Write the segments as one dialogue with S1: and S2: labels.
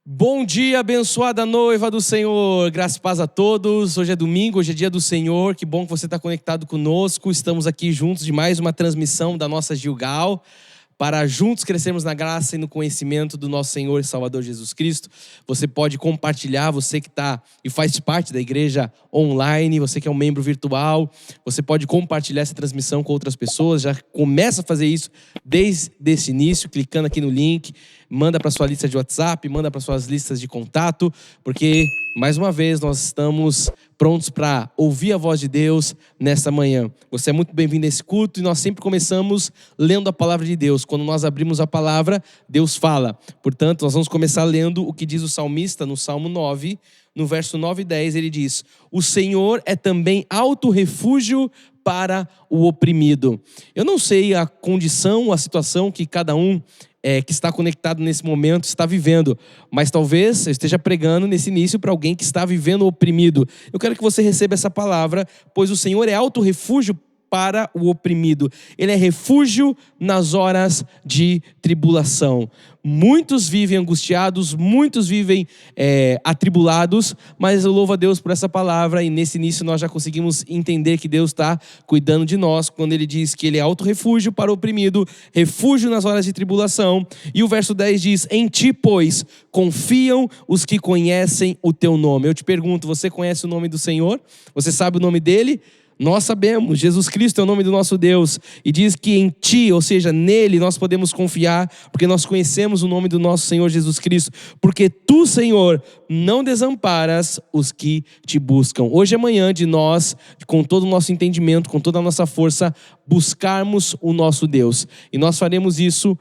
S1: Bom dia, abençoada noiva do Senhor, graça e paz a todos. Hoje é domingo, hoje é dia do Senhor, que bom que você está conectado conosco. Estamos aqui juntos de mais uma transmissão da nossa Gilgal, para juntos crescermos na graça e no conhecimento do nosso Senhor e Salvador Jesus Cristo. Você pode compartilhar, você que está e faz parte da igreja online, você que é um membro virtual, você pode compartilhar essa transmissão com outras pessoas. Já começa a fazer isso desde esse início, clicando aqui no link, manda para sua lista de WhatsApp, manda para suas listas de contato, porque mais uma vez nós estamos prontos para ouvir a voz de Deus nesta manhã. Você é muito bem-vindo a esse culto e nós sempre começamos lendo a palavra de Deus. Quando nós abrimos a palavra, Deus fala. Portanto, nós vamos começar lendo o que diz o salmista no Salmo 9, no verso 9 e 10, ele diz: "O Senhor é também alto refúgio para o oprimido." Eu não sei a condição, a situação que cada um que está conectado nesse momento está vivendo, mas talvez eu esteja pregando nesse início para alguém que está vivendo oprimido. Eu quero que você receba essa palavra, pois o Senhor é alto refúgio para o oprimido. Ele é refúgio nas horas de tribulação. Muitos vivem angustiados, muitos vivem atribulados, mas eu louvo a Deus por essa palavra, e nesse início nós já conseguimos entender que Deus está cuidando de nós, quando Ele diz que Ele é alto refúgio para o oprimido, refúgio nas horas de tribulação. E o verso 10 diz: "Em ti, pois, confiam os que conhecem o teu nome." Eu te pergunto, você conhece o nome do Senhor? Você sabe o nome dEle? Nós sabemos, Jesus Cristo é o nome do nosso Deus, e diz que em ti, ou seja, nele nós podemos confiar, porque nós conhecemos o nome do nosso Senhor Jesus Cristo, porque tu, Senhor, não desamparas os que te buscam. Hoje é manhã de nós, com todo o nosso entendimento, com toda a nossa força, buscarmos o nosso Deus, e nós faremos isso,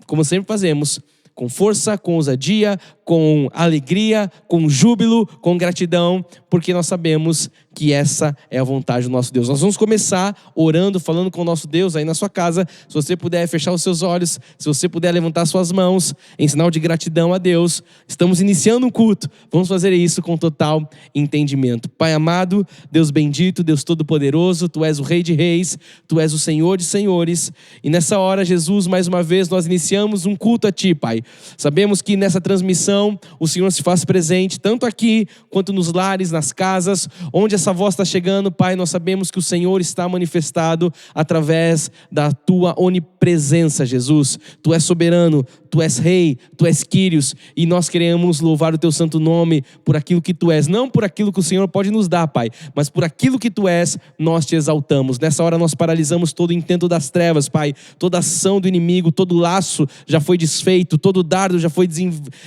S1: como sempre fazemos, com força, com ousadia, com alegria, com júbilo, com gratidão, porque nós sabemos que essa é a vontade do nosso Deus. Nós vamos começar orando, falando com o nosso Deus aí na sua casa. Se você puder fechar os seus olhos, se você puder levantar suas mãos em sinal de gratidão a Deus. Estamos iniciando um culto, vamos fazer isso com total entendimento. Pai amado, Deus bendito, Deus todo-poderoso, Tu és o Rei de Reis, Tu és o Senhor de Senhores, e nessa hora, Jesus, mais uma vez nós iniciamos um culto a Ti, Pai. Sabemos que nessa transmissão o Senhor se faz presente, tanto aqui quanto nos lares, nas casas, onde essa voz está chegando, Pai. Nós sabemos que o Senhor está manifestado através da Tua onipresença, Jesus. Tu és soberano, Tu és Rei, Tu és Quírios, e nós queremos louvar o Teu santo nome por aquilo que Tu és, não por aquilo que o Senhor pode nos dar, Pai, mas por aquilo que Tu és, nós Te exaltamos. Nessa hora nós paralisamos todo o intento das trevas, Pai, toda ação do inimigo, todo laço já foi desfeito, todo dardo já foi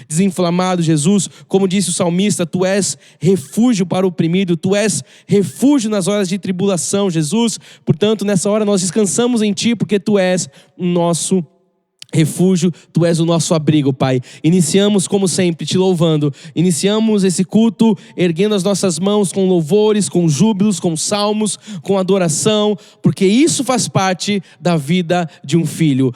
S1: desinflamado, Jesus. Como disse o salmista, Tu és refúgio para o oprimido, Tu és refúgio nas horas de tribulação, Jesus. Portanto, nessa hora nós descansamos em Ti, porque Tu és o nosso refúgio, Tu és o nosso abrigo, Pai. Iniciamos como sempre Te louvando, iniciamos esse culto erguendo as nossas mãos com louvores, com júbilos, com salmos, com adoração, porque isso faz parte da vida de um filho.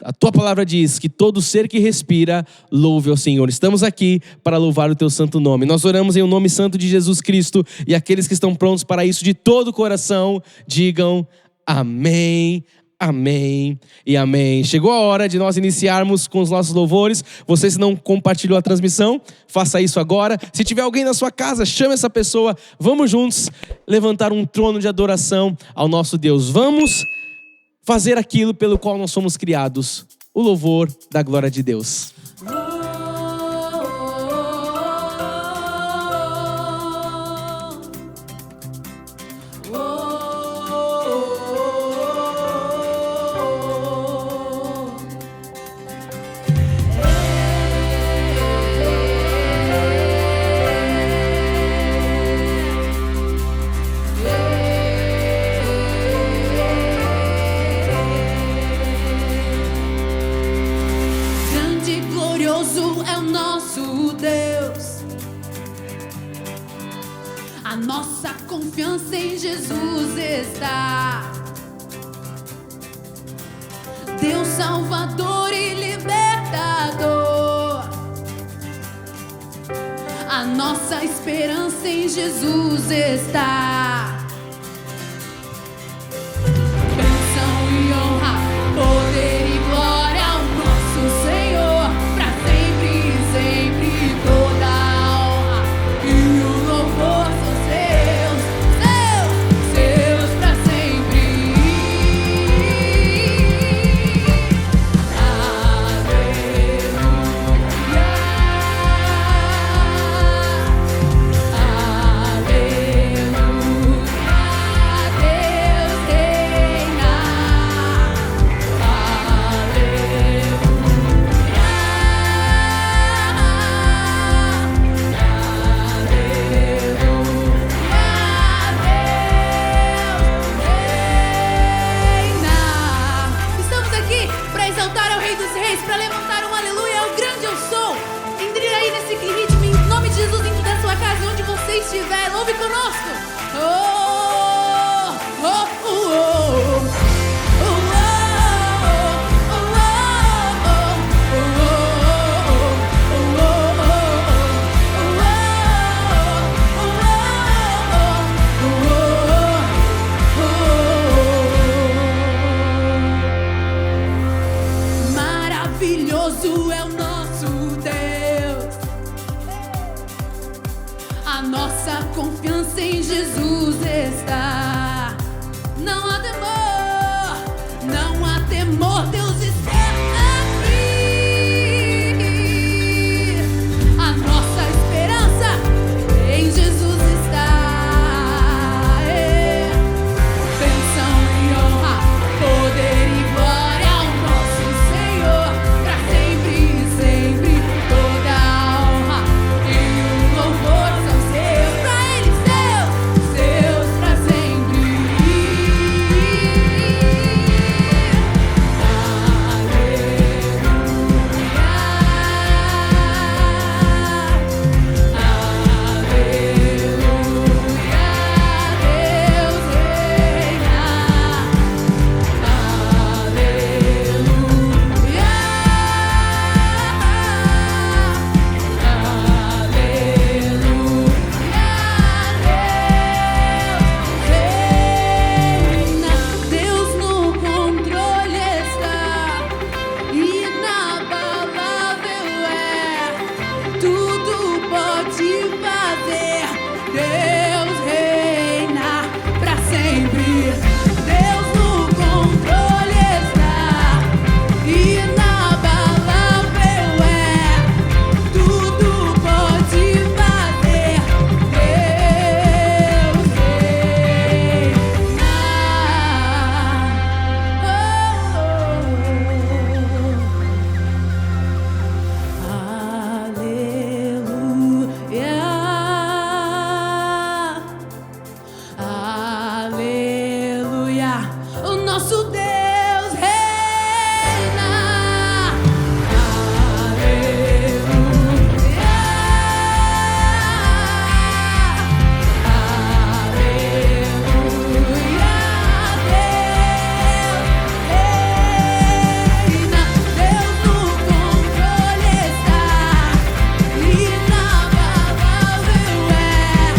S1: A Tua palavra diz que todo ser que respira, louve ao Senhor. Estamos aqui para louvar o Teu santo nome. Nós oramos em o nome santo de Jesus Cristo, e aqueles que estão prontos para isso de todo o coração, digam amém, amém e amém. Chegou a hora de nós iniciarmos com os nossos louvores. Você, se não compartilhou a transmissão, faça isso agora. Se tiver alguém na sua casa, chame essa pessoa. Vamos juntos levantar um trono de adoração ao nosso Deus. Vamos fazer aquilo pelo qual nós somos criados, o louvor da glória de Deus.
S2: A nossa confiança em Jesus está. Deus Salvador e Libertador. A nossa esperança em Jesus está. Bênção e honra, poder e glória ao nosso Senhor, pra sempre e sempre. Sobe conosco. Oh, oh, oh, oh. Maravilhoso é o nosso Deus. A nossa confiança em Jesus está. Não há temor, não há temor, Deus está aqui. A nossa esperança em Jesus está. Bênção e honra, poder e glória ao nosso Senhor, pra sempre e sempre. Toda a honra e o louvor são seus, pra Ele seus pra sempre. Deus no controle está, inabalável é, tudo pode fazer. Deus reina pra sempre. Deus no controle está, inabalável é, tudo pode fazer. Deus reina. Aleluia, aleluia, o nosso Deus reina. Aleluia, aleluia, Deus reina. Deus no controle está, inabalável é,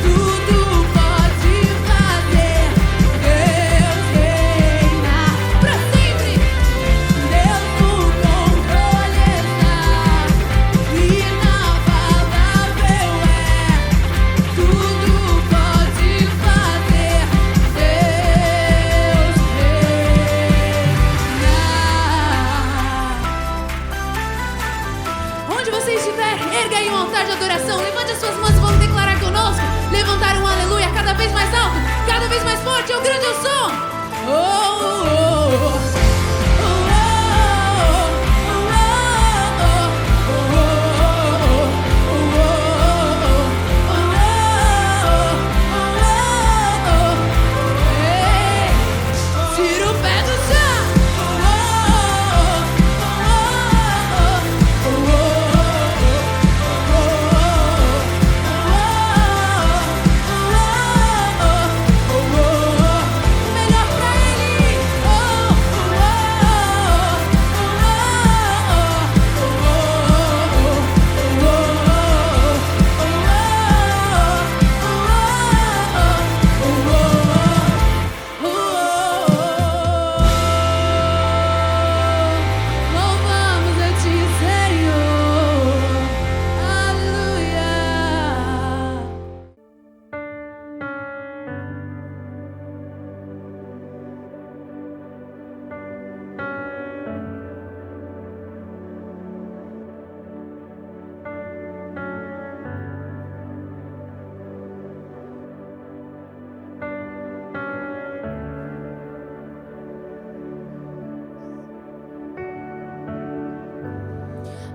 S2: tudo pode fazer. Deus reina pra sempre. Deus no controle está, inabalável é, tudo pode fazer. Deus reina. Onde você estiver, erga aí um altar de adoração. Levante as suas mãos e vamos declarar conosco. Levantar um aleluia cada vez mais alto, cada vez mais forte. É o grande som. Oh, oh, oh. Tira o pé do chão. Melhor pra Ele. Louvamos a Ti, Senhor. Aleluia.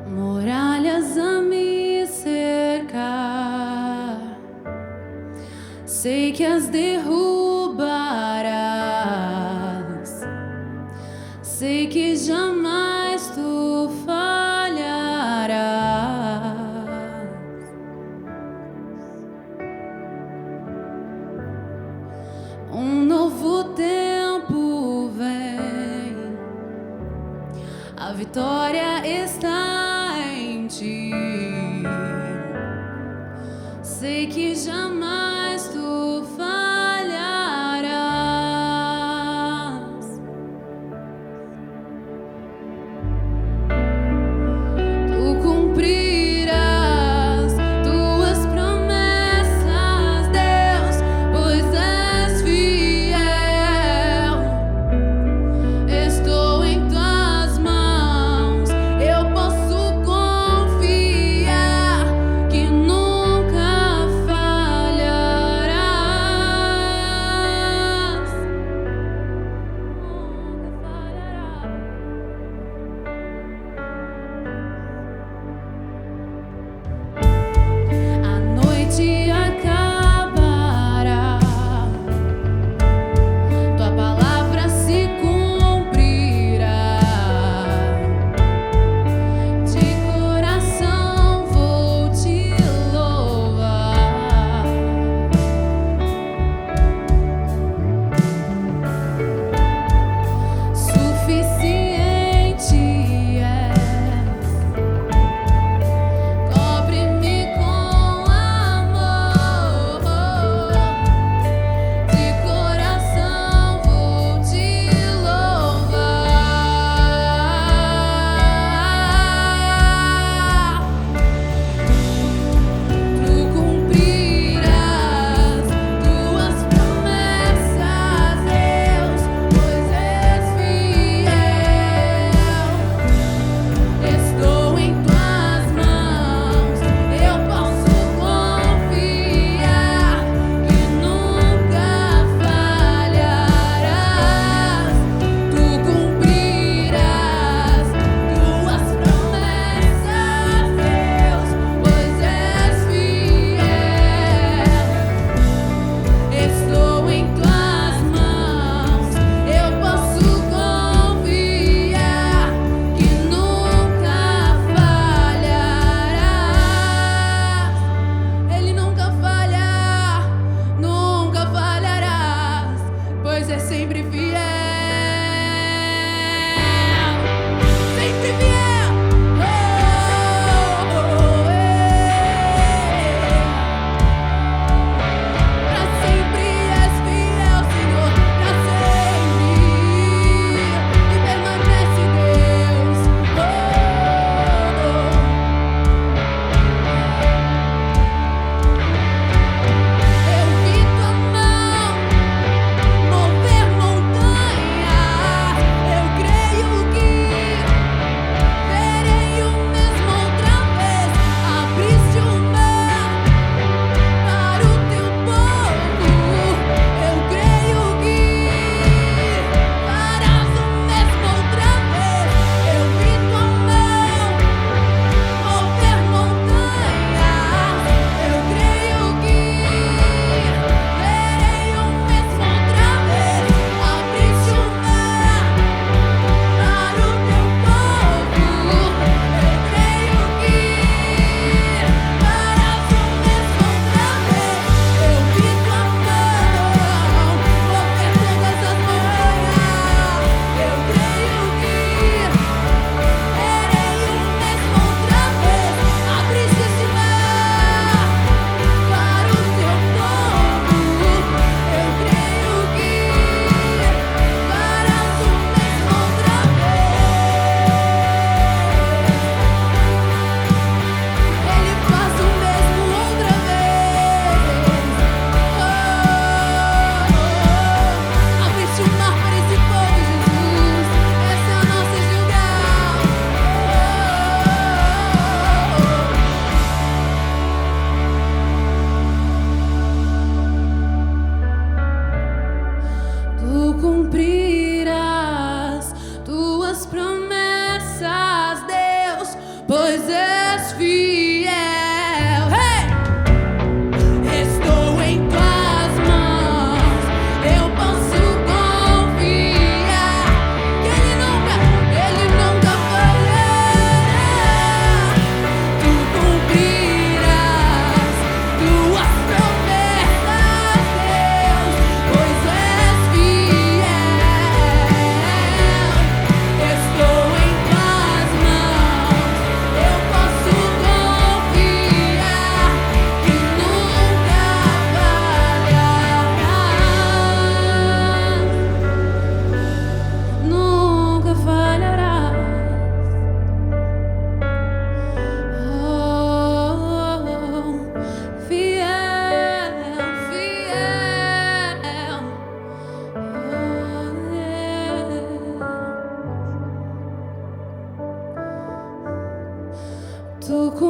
S2: Muralhas a me cercar, sei que as derrubarás, sei que jamais tu falharás. sei que jamais tu falharás. Tu cumprirás tuas promessas, Deus, pois és fiel. Estou em tuas mãos, eu posso confiar que nunca falharás.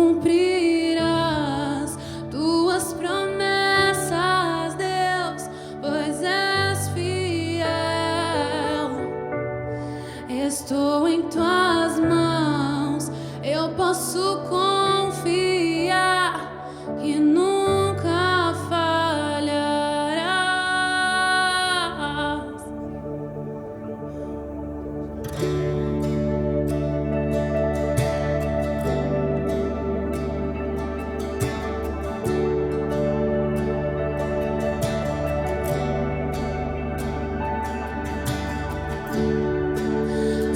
S2: cumprirás tuas promessas, Deus, pois és fiel. Estou em tuas mãos, eu posso confiar que nunca falharás.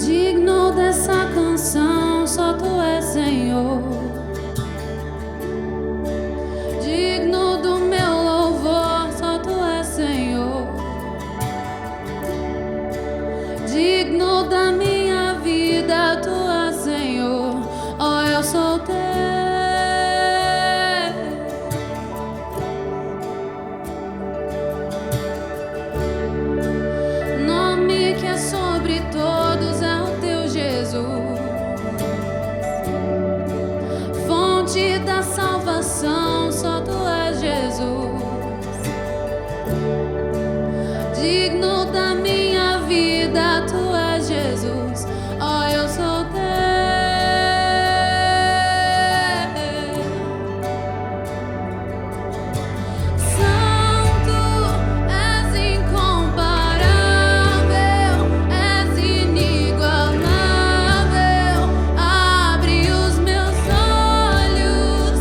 S2: Digno dessa canção, só tu és Senhor. Digno do meu louvor, só tu és Senhor. Digno da minha vida, tu és Senhor. Oh, eu sou teu. Nome que é sobre todos é o teu Jesus. Fonte da salvação, só tu és Jesus. Digno da minha vida, tu és Jesus. Oh, eu sou teu. Santo, és incomparável, és inigualável. Abre os meus olhos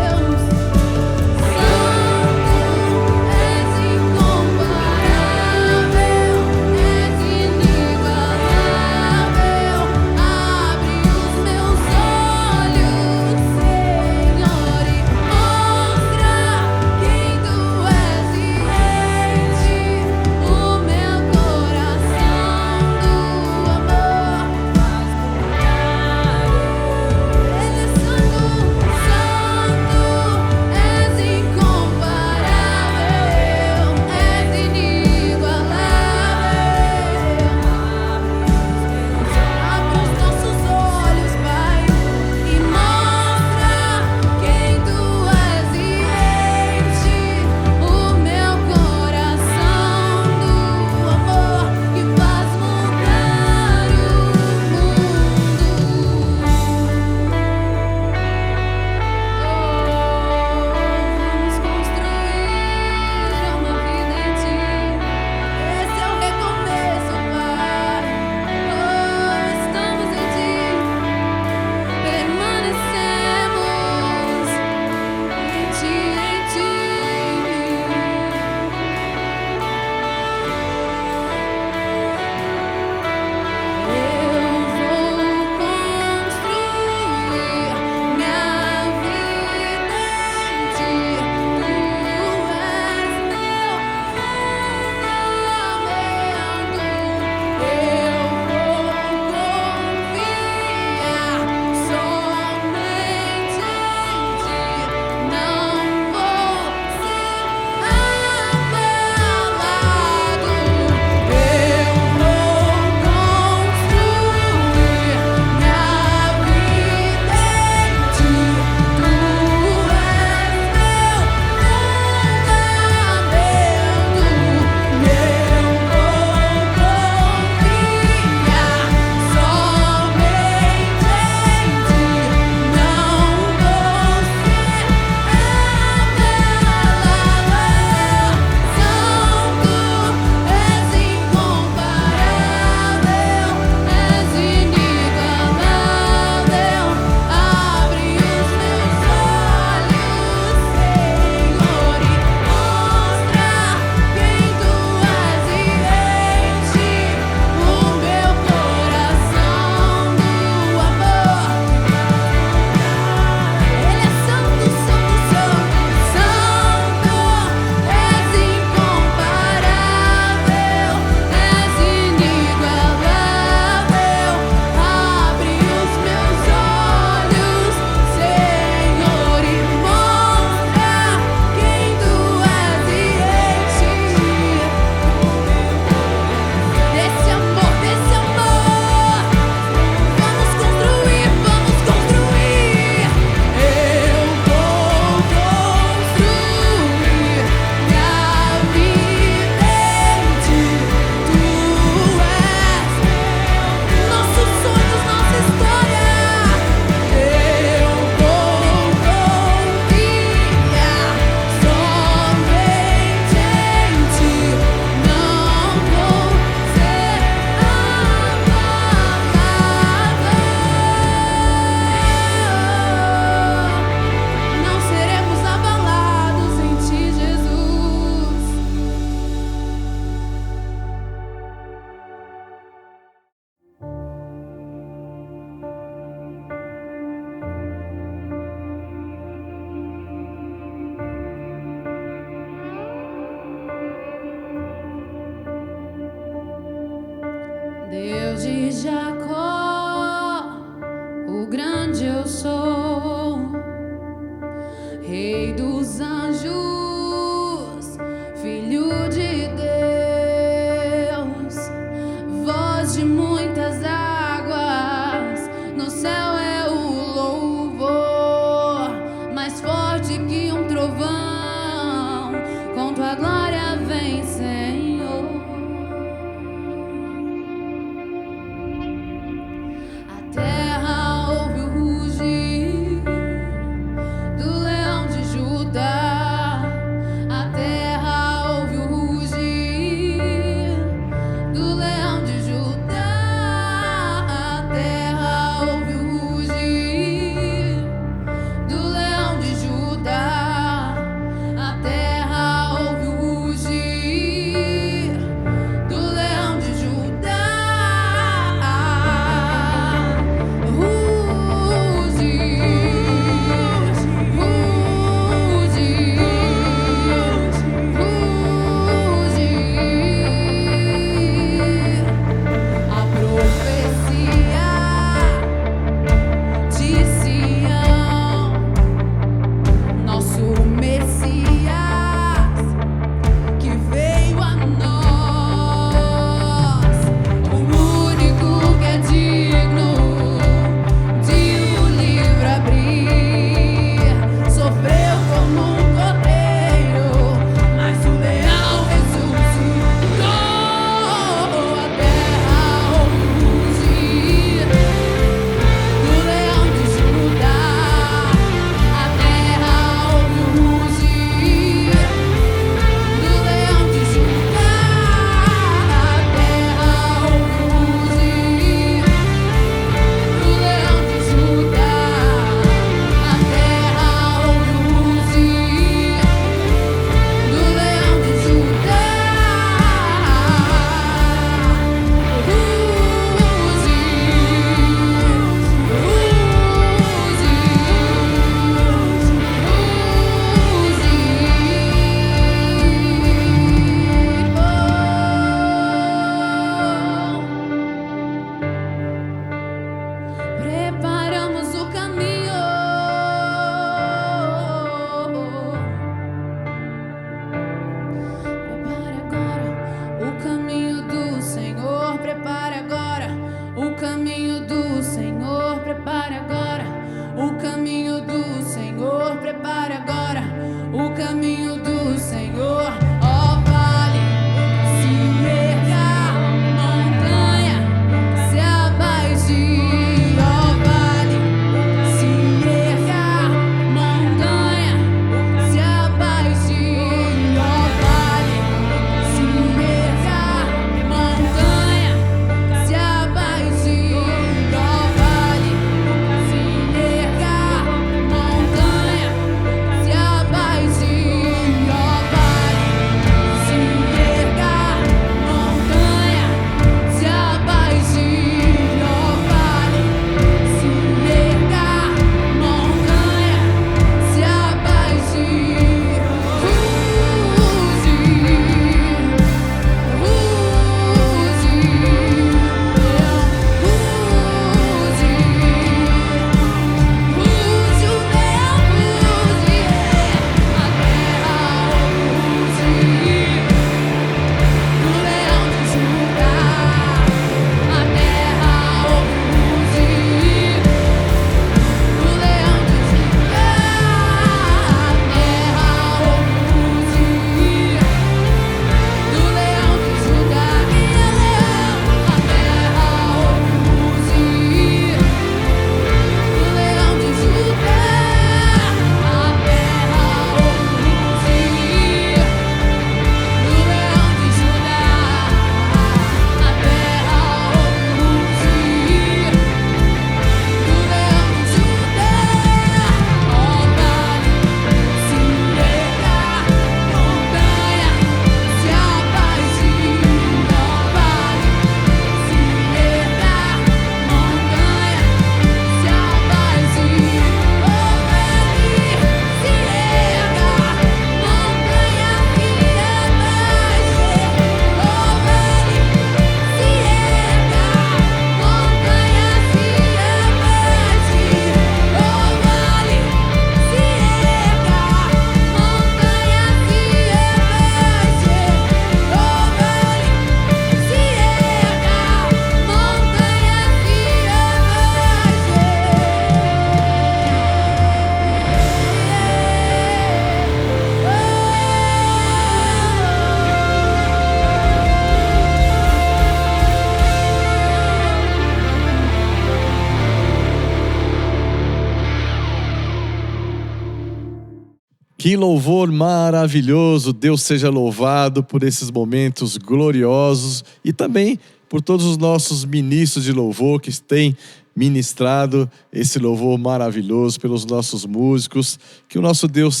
S3: Que louvor maravilhoso! Deus seja louvado por esses momentos gloriosos e também por todos os nossos ministros de louvor que têm ministrado esse louvor maravilhoso, pelos nossos músicos. Que o nosso Deus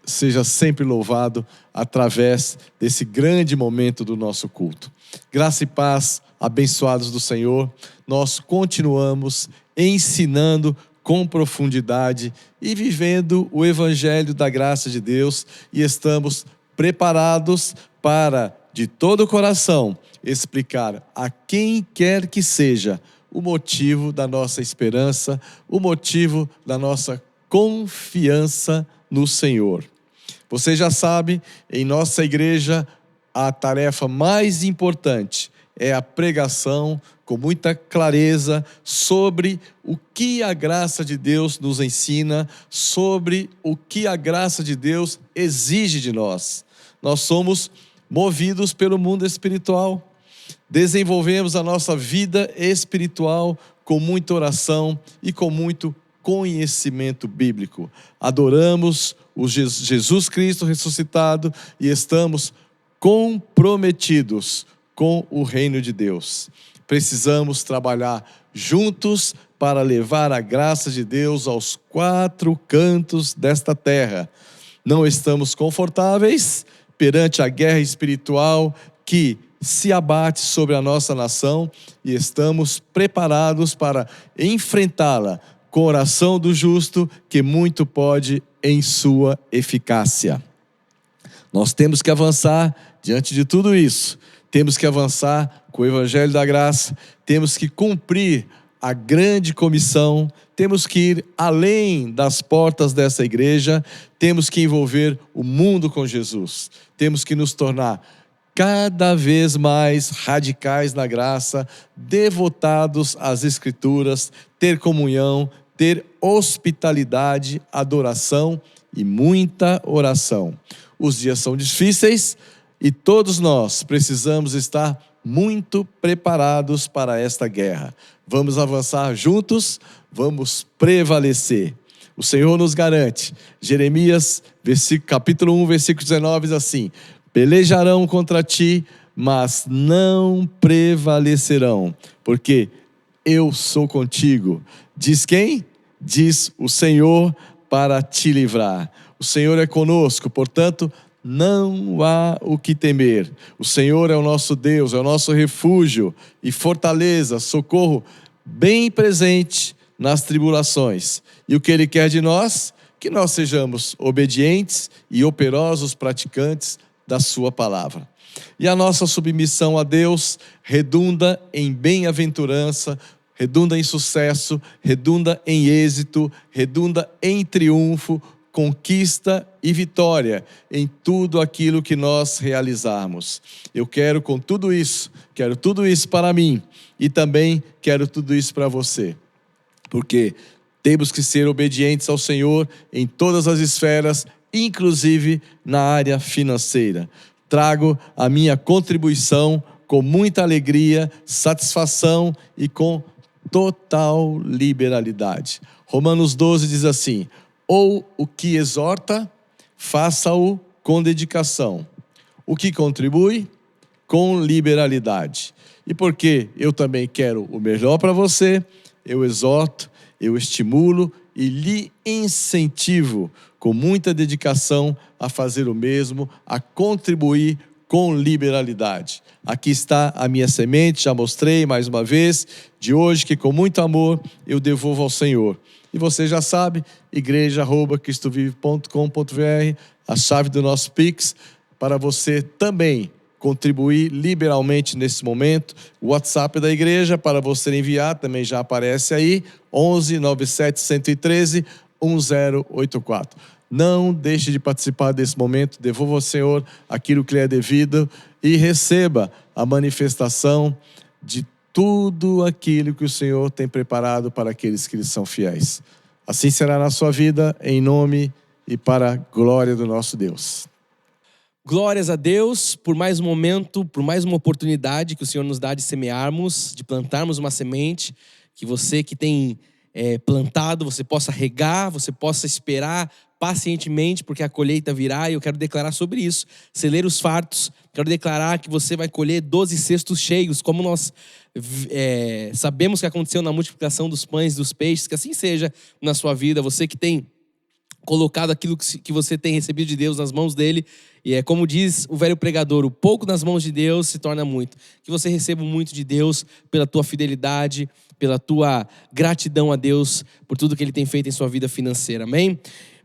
S3: seja sempre louvado através desse grande momento do nosso culto. Graça e paz, abençoados do Senhor. Nós continuamos ensinando com profundidade e vivendo o Evangelho da graça de Deus, e estamos preparados para, de todo o coração, explicar a quem quer que seja o motivo da nossa esperança, o motivo da nossa confiança no Senhor. Você já sabe, em nossa igreja, a tarefa mais importante é a pregação com muita clareza sobre o que a graça de Deus nos ensina, sobre o que a graça de Deus exige de nós. Nós somos movidos pelo mundo espiritual. Desenvolvemos a nossa vida espiritual com muita oração e com muito conhecimento bíblico. Adoramos o Jesus Cristo ressuscitado e estamos comprometidos com o reino de Deus. Precisamos trabalhar juntos para levar a graça de Deus aos 4 cantos desta terra. Não estamos confortáveis perante a guerra espiritual que se abate sobre a nossa nação e estamos preparados para enfrentá-la com a oração do justo, que muito pode em sua eficácia. Nós temos que avançar diante de tudo isso. Temos que avançar com o Evangelho da Graça, temos que cumprir a grande comissão, temos que ir além das portas dessa igreja, temos que envolver o mundo com Jesus, temos que nos tornar cada vez mais radicais na graça, devotados às Escrituras, ter comunhão, ter hospitalidade, adoração e muita oração. Os dias são difíceis, e todos nós precisamos estar muito preparados para esta guerra. Vamos avançar juntos, vamos prevalecer. O Senhor nos garante. Jeremias, capítulo 1, versículo 19, diz assim: pelejarão contra ti, mas não prevalecerão, porque eu sou contigo. Diz quem? Diz o Senhor, para te livrar. O Senhor é conosco, portanto, não há o que temer. O Senhor é o nosso Deus, é o nosso refúgio e fortaleza, socorro bem presente nas tribulações. E o que Ele quer de nós? Que nós sejamos obedientes e operosos praticantes da sua palavra. E a nossa submissão a Deus redunda em bem-aventurança, redunda em sucesso, redunda em êxito, redunda em triunfo, conquista e vitória em tudo aquilo que nós realizarmos. Eu quero tudo isso para mim e também quero tudo isso para você, porque temos que ser obedientes ao Senhor em todas as esferas, inclusive na área financeira. Trago a minha contribuição com muita alegria, satisfação e com total liberalidade. Romanos 12 diz assim: ou o que exorta, faça-o com dedicação. O que contribui, com liberalidade. E porque eu também quero o melhor para você, eu exorto, eu estimulo e lhe incentivo com muita dedicação a fazer o mesmo, a contribuir com liberalidade. Aqui está a minha semente, já mostrei mais uma vez, de hoje, que com muito amor eu devolvo ao Senhor. E você já sabe, igreja@cristovive.com.br, a chave do nosso Pix, para você também contribuir liberalmente nesse momento. O WhatsApp da igreja para você enviar também já aparece aí, 11 97 113 1084. Não deixe de participar desse momento, devolva ao Senhor aquilo que lhe é devido e receba a manifestação de tudo aquilo que o Senhor tem preparado para aqueles que lhe são fiéis. Assim será na sua vida, em nome e para a glória do nosso Deus.
S1: Glórias a Deus por mais um momento, por mais uma oportunidade que o Senhor nos dá de semearmos, de plantarmos uma semente, que você que tem plantado, você possa regar, você possa esperar pacientemente, porque a colheita virá, e eu quero declarar sobre isso. Celeira os fartos, quero declarar que você vai colher 12 cestos cheios, como nós sabemos que aconteceu na multiplicação dos pães e dos peixes, que assim seja na sua vida, você que tem colocado aquilo que você tem recebido de Deus nas mãos dele, e é como diz o velho pregador, o pouco nas mãos de Deus se torna muito. Que você receba muito de Deus pela tua fidelidade, pela tua gratidão a Deus, por tudo que Ele tem feito em sua vida financeira, amém?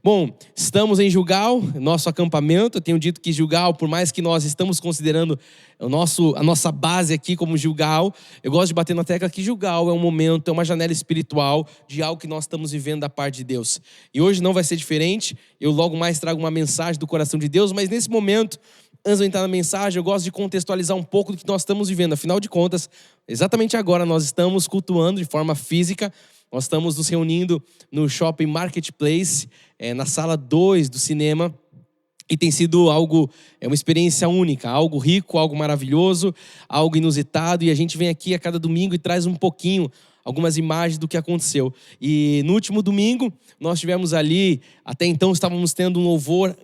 S1: Bom, estamos em Gilgal, nosso acampamento. Eu tenho dito que Gilgal, por mais que nós estamos considerando a nossa base aqui como Gilgal, eu gosto de bater na tecla que Gilgal é um momento, é uma janela espiritual de algo que nós estamos vivendo da parte de Deus. E hoje não vai ser diferente, eu logo mais trago uma mensagem do coração de Deus, mas nesse momento, antes de eu entrar na mensagem, eu gosto de contextualizar um pouco do que nós estamos vivendo. Afinal de contas, exatamente agora nós estamos cultuando de forma física. Nós estamos nos reunindo no Shopping Marketplace, na sala 2 do cinema, e tem sido uma experiência única, algo rico, algo maravilhoso, algo inusitado, e a gente vem aqui a cada domingo e traz um pouquinho, algumas imagens do que aconteceu. E no último domingo, nós tivemos ali, até então estávamos tendo um louvor,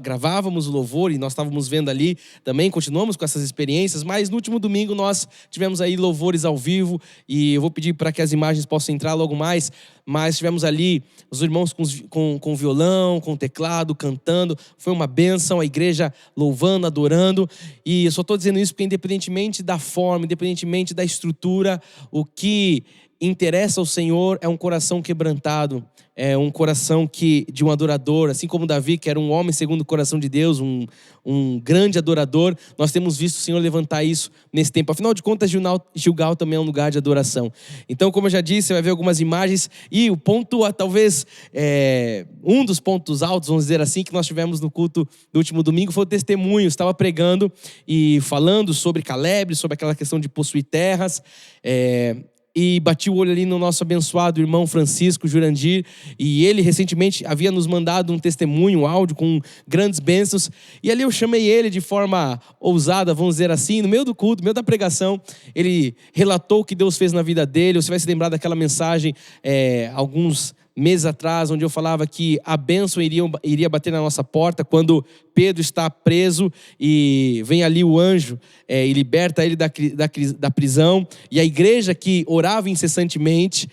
S1: gravávamos o louvor e nós estávamos vendo ali também, continuamos com essas experiências, mas no último domingo nós tivemos aí louvores ao vivo, e eu vou pedir para que as imagens possam entrar logo mais, mas tivemos ali os irmãos com violão, com teclado, cantando, foi uma bênção, a igreja louvando, adorando, e eu só estou dizendo isso porque independentemente da forma, independentemente da estrutura, o que interessa ao Senhor é um coração quebrantado, é um coração de um adorador, assim como Davi, que era um homem segundo o coração de Deus, um grande adorador. Nós temos visto o Senhor levantar isso nesse tempo. Afinal de contas, Gilgal também é um lugar de adoração. Então, como eu já disse, você vai ver algumas imagens, e o ponto, talvez, um dos pontos altos, vamos dizer assim, que nós tivemos no culto do último domingo foi o testemunho. Estava pregando e falando sobre Caleb, sobre aquela questão de possuir terras, e bati o olho ali no nosso abençoado irmão Francisco Jurandir, e ele recentemente havia nos mandado um testemunho, um áudio com grandes bênçãos, e ali eu chamei ele de forma ousada, vamos dizer assim, no meio do culto, no meio da pregação, ele relatou o que Deus fez na vida dele. Você vai se lembrar daquela mensagem, alguns meses atrás, onde eu falava que a bênção iria bater na nossa porta quando Pedro está preso e vem ali o anjo e liberta ele da prisão, e a igreja que orava incessantemente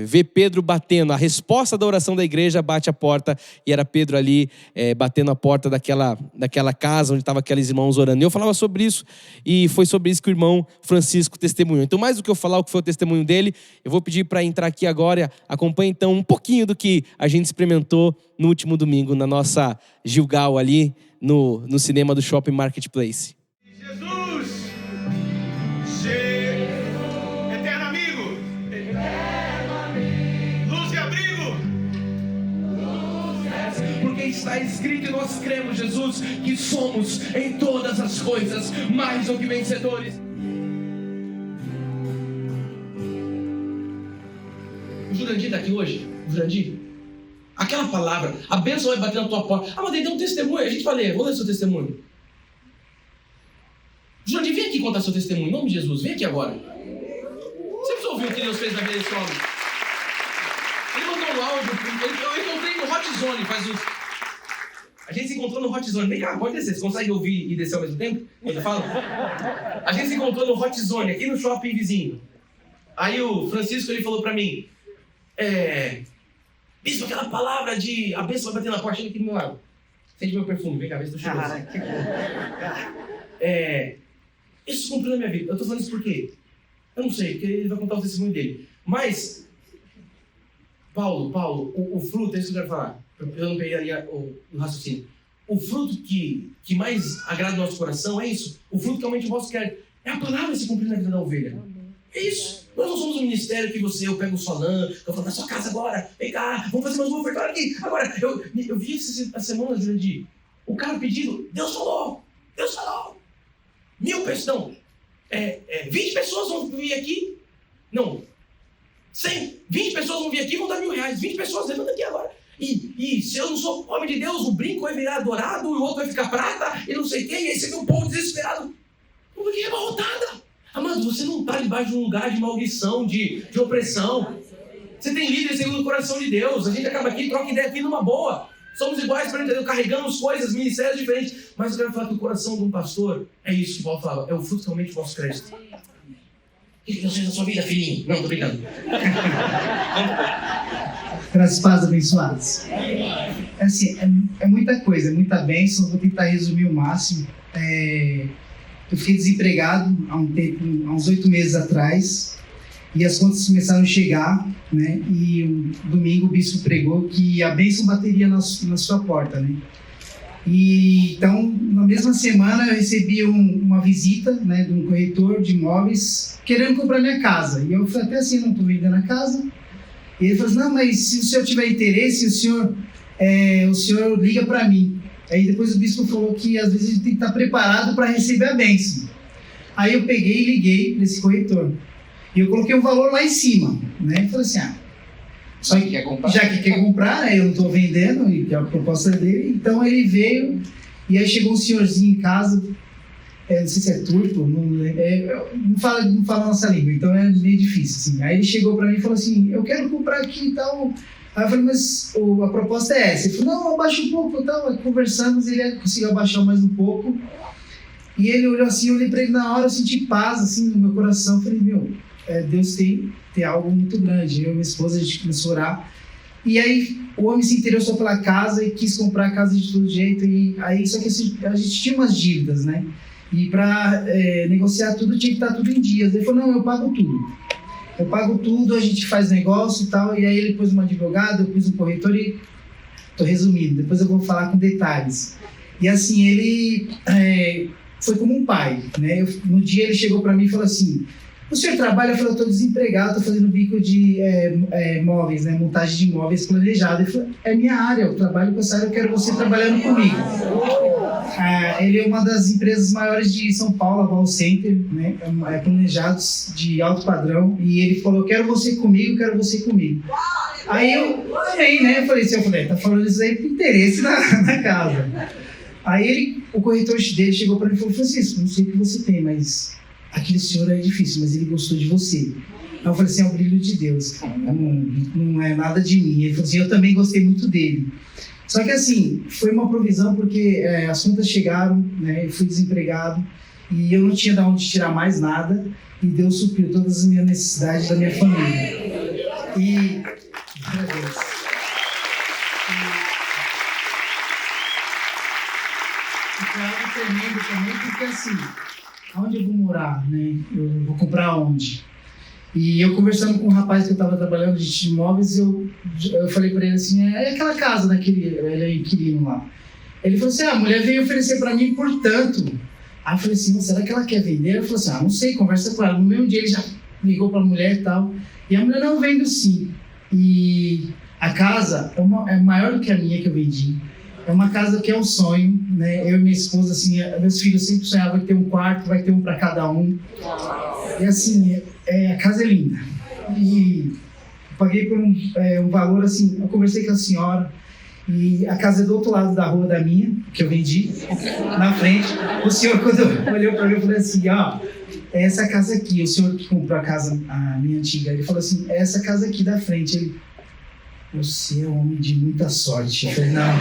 S1: vê Pedro batendo. A resposta da oração da igreja bate a porta, e era Pedro ali batendo a porta daquela casa onde estavam aqueles irmãos orando. E eu falava sobre isso, e foi sobre isso que o irmão Francisco testemunhou. Então, mais do que eu falar o que foi o testemunho dele, eu vou pedir para entrar aqui agora. Acompanhe então um pouquinho do que a gente experimentou no último domingo na nossa Gilgal ali no cinema do Shopping Marketplace.
S4: Jesus, eterno amigo, luz e abrigo,
S5: porque está escrito, e nós cremos, Jesus, que somos em todas as coisas mais do que vencedores. O Jurandir está aqui hoje? O Jurandir? Aquela palavra, a bênção vai bater na tua porta. Ah, mas ele deu um testemunho, a gente vai ler, vou ler seu testemunho. Jurandir, vem aqui contar seu testemunho, em nome de Jesus, vem aqui agora. Você precisa ouvir o que Deus fez na vida desse homem? Ele mandou um áudio, eu encontrei no Hot Zone faz uns... A gente se encontrou no Hot Zone. Vem cá, pode descer, você consegue ouvir e descer ao mesmo tempo? Quando eu falo? A gente se encontrou no Hot Zone, aqui no shopping vizinho. Aí o Francisco, ele falou pra mim, bispo, aquela palavra de a bênção vai bater na porta, chega aqui do meu lado. Sente meu perfume, vem cá, vê se tu chegou. Que bom. Isso cumpriu na minha vida. Eu tô falando isso por quê? Eu não sei, porque ele vai contar o testemunho dele. Mas, Paulo, o fruto, é isso que eu quero falar. Eu não peguei ali o raciocínio. O fruto que mais agrada o nosso coração é isso. O fruto que realmente o vosso quer. É a palavra se cumprir na vida da ovelha. É isso. Nós não somos um ministério que eu pego o solã, eu falo, na sua casa agora, vem cá, vamos fazer mais uma oferta aqui. Agora, eu vi essa semana, Jurandir, o cara pedindo, Deus falou. 1000 pessoas, não, 20 pessoas vão vir aqui, não, 100, 20 pessoas vão vir aqui e vão dar R$1.000, 20 pessoas, levanta aqui agora. E se eu não sou homem de Deus, o brinco vai virar dourado, o outro vai ficar prata, e não sei o quê, e aí você vê um povo desesperado. Como que é uma rodada? Amado, você não está debaixo de um lugar de maldição, de opressão. Você tem líderes segundo o coração de Deus. A gente acaba aqui, troca ideia aqui numa boa. Somos iguais para entender, carregamos coisas, ministérios diferentes. Mas eu quero falar que o coração de um pastor é isso que Paulo falava, é o fruto realmente do nosso crédito. O que Deus fez na sua vida, filhinho? Não, tô brincando.
S6: Graças e paz abençoados. Assim, é muita coisa, é muita bênção. Vou tentar resumir o máximo. Eu fiquei desempregado há uns 8 meses atrás, e as contas começaram a chegar, né? E um domingo o bispo pregou que a bênção bateria na sua porta, né? E então, na mesma semana, eu recebi uma visita, né, de um corretor de imóveis querendo comprar minha casa. E eu falei até assim, não estou vendendo a casa. E ele falou assim, não, mas se o senhor tiver interesse, o senhor liga para mim. Aí depois o bispo falou que às vezes a gente tem que estar preparado para receber a bênção. Aí eu peguei e liguei para esse corretor. E eu coloquei um valor lá em cima, né? E falei assim,
S7: Só que quer comprar?
S6: Já que quer comprar, né? Eu não estou vendendo, e que é a proposta dele. Então ele veio, e aí chegou um senhorzinho em casa, não sei se é turco, não fala a nossa língua, então é meio difícil, assim. Aí ele chegou para mim e falou assim, eu quero comprar aqui e tal. Aí eu falei, mas a proposta é essa. Ele falou, não, abaixa um pouco e tal. Aí conversamos, ele conseguiu abaixar mais um pouco. E ele olhou assim, eu olhei para ele na hora, eu senti paz, assim, no meu coração. Eu falei, Deus tem algo muito grande. Eu e minha esposa, a gente começou a orar. E aí o homem se interessou pela casa e quis comprar a casa de todo jeito. E aí, só que a gente tinha umas dívidas, né? E para negociar tudo, tinha que estar tudo em dias. Ele falou, não, eu pago tudo, a gente faz negócio e tal. E aí ele pôs um advogado, eu pus um corretor e... Estou resumindo, depois eu vou falar com detalhes. E assim, ele foi como um pai, né? No dia ele chegou para mim e falou assim, o senhor trabalha? Eu falei, eu estou desempregado, estou fazendo bico de móveis, né? Montagem de móveis planejado. Ele falou, é minha área, eu trabalho com essa área, eu quero você trabalhando comigo. Ele é uma das empresas maiores de São Paulo, a Ball Center, né? Planejados de alto padrão. E ele falou, eu quero você comigo. Aí eu falei, né? Eu falei, tá falando isso aí por interesse na casa. Aí o corretor dele chegou para mim e falou, Francisco, não sei o que você tem, mas aquele senhor é difícil, mas ele gostou de você. Aí eu falei assim, é o brilho de Deus, não é nada de mim. Ele falou assim, eu também gostei muito dele. Só que assim, foi uma provisão porque as contas chegaram, né? Eu fui desempregado e eu não tinha de onde tirar mais nada, e Deus supriu todas as minhas necessidades da minha família. E foi algo tremendo também, porque assim, aonde eu vou morar, né? Eu vou comprar onde? E eu conversando com um rapaz que eu estava trabalhando de imóveis, eu falei para ele assim, é aquela casa daquele, ele é inquilino lá. Ele falou assim, a mulher veio oferecer para mim por tanto. Aí eu falei assim, será que ela quer vender? Ele falou assim, não sei, conversa com ela. No mesmo dia ele já ligou para a mulher e tal. E a mulher, não, vendo sim. E a casa é maior do que a minha que eu vendi. É uma casa que é um sonho, né? Eu e minha esposa, assim, meus filhos sempre sonhavam que ter um quarto, vai ter um para cada um. E assim, a casa é linda. E eu paguei por um valor, assim, eu conversei com a senhora, e a casa é do outro lado da rua da minha, que eu vendi, na frente. O senhor, quando olhou para mim, eu falei assim, é essa casa aqui, o senhor que comprou a casa, a minha antiga, ele falou assim, é essa casa aqui da frente. Ele, você é um homem de muita sorte. Eu falei, não,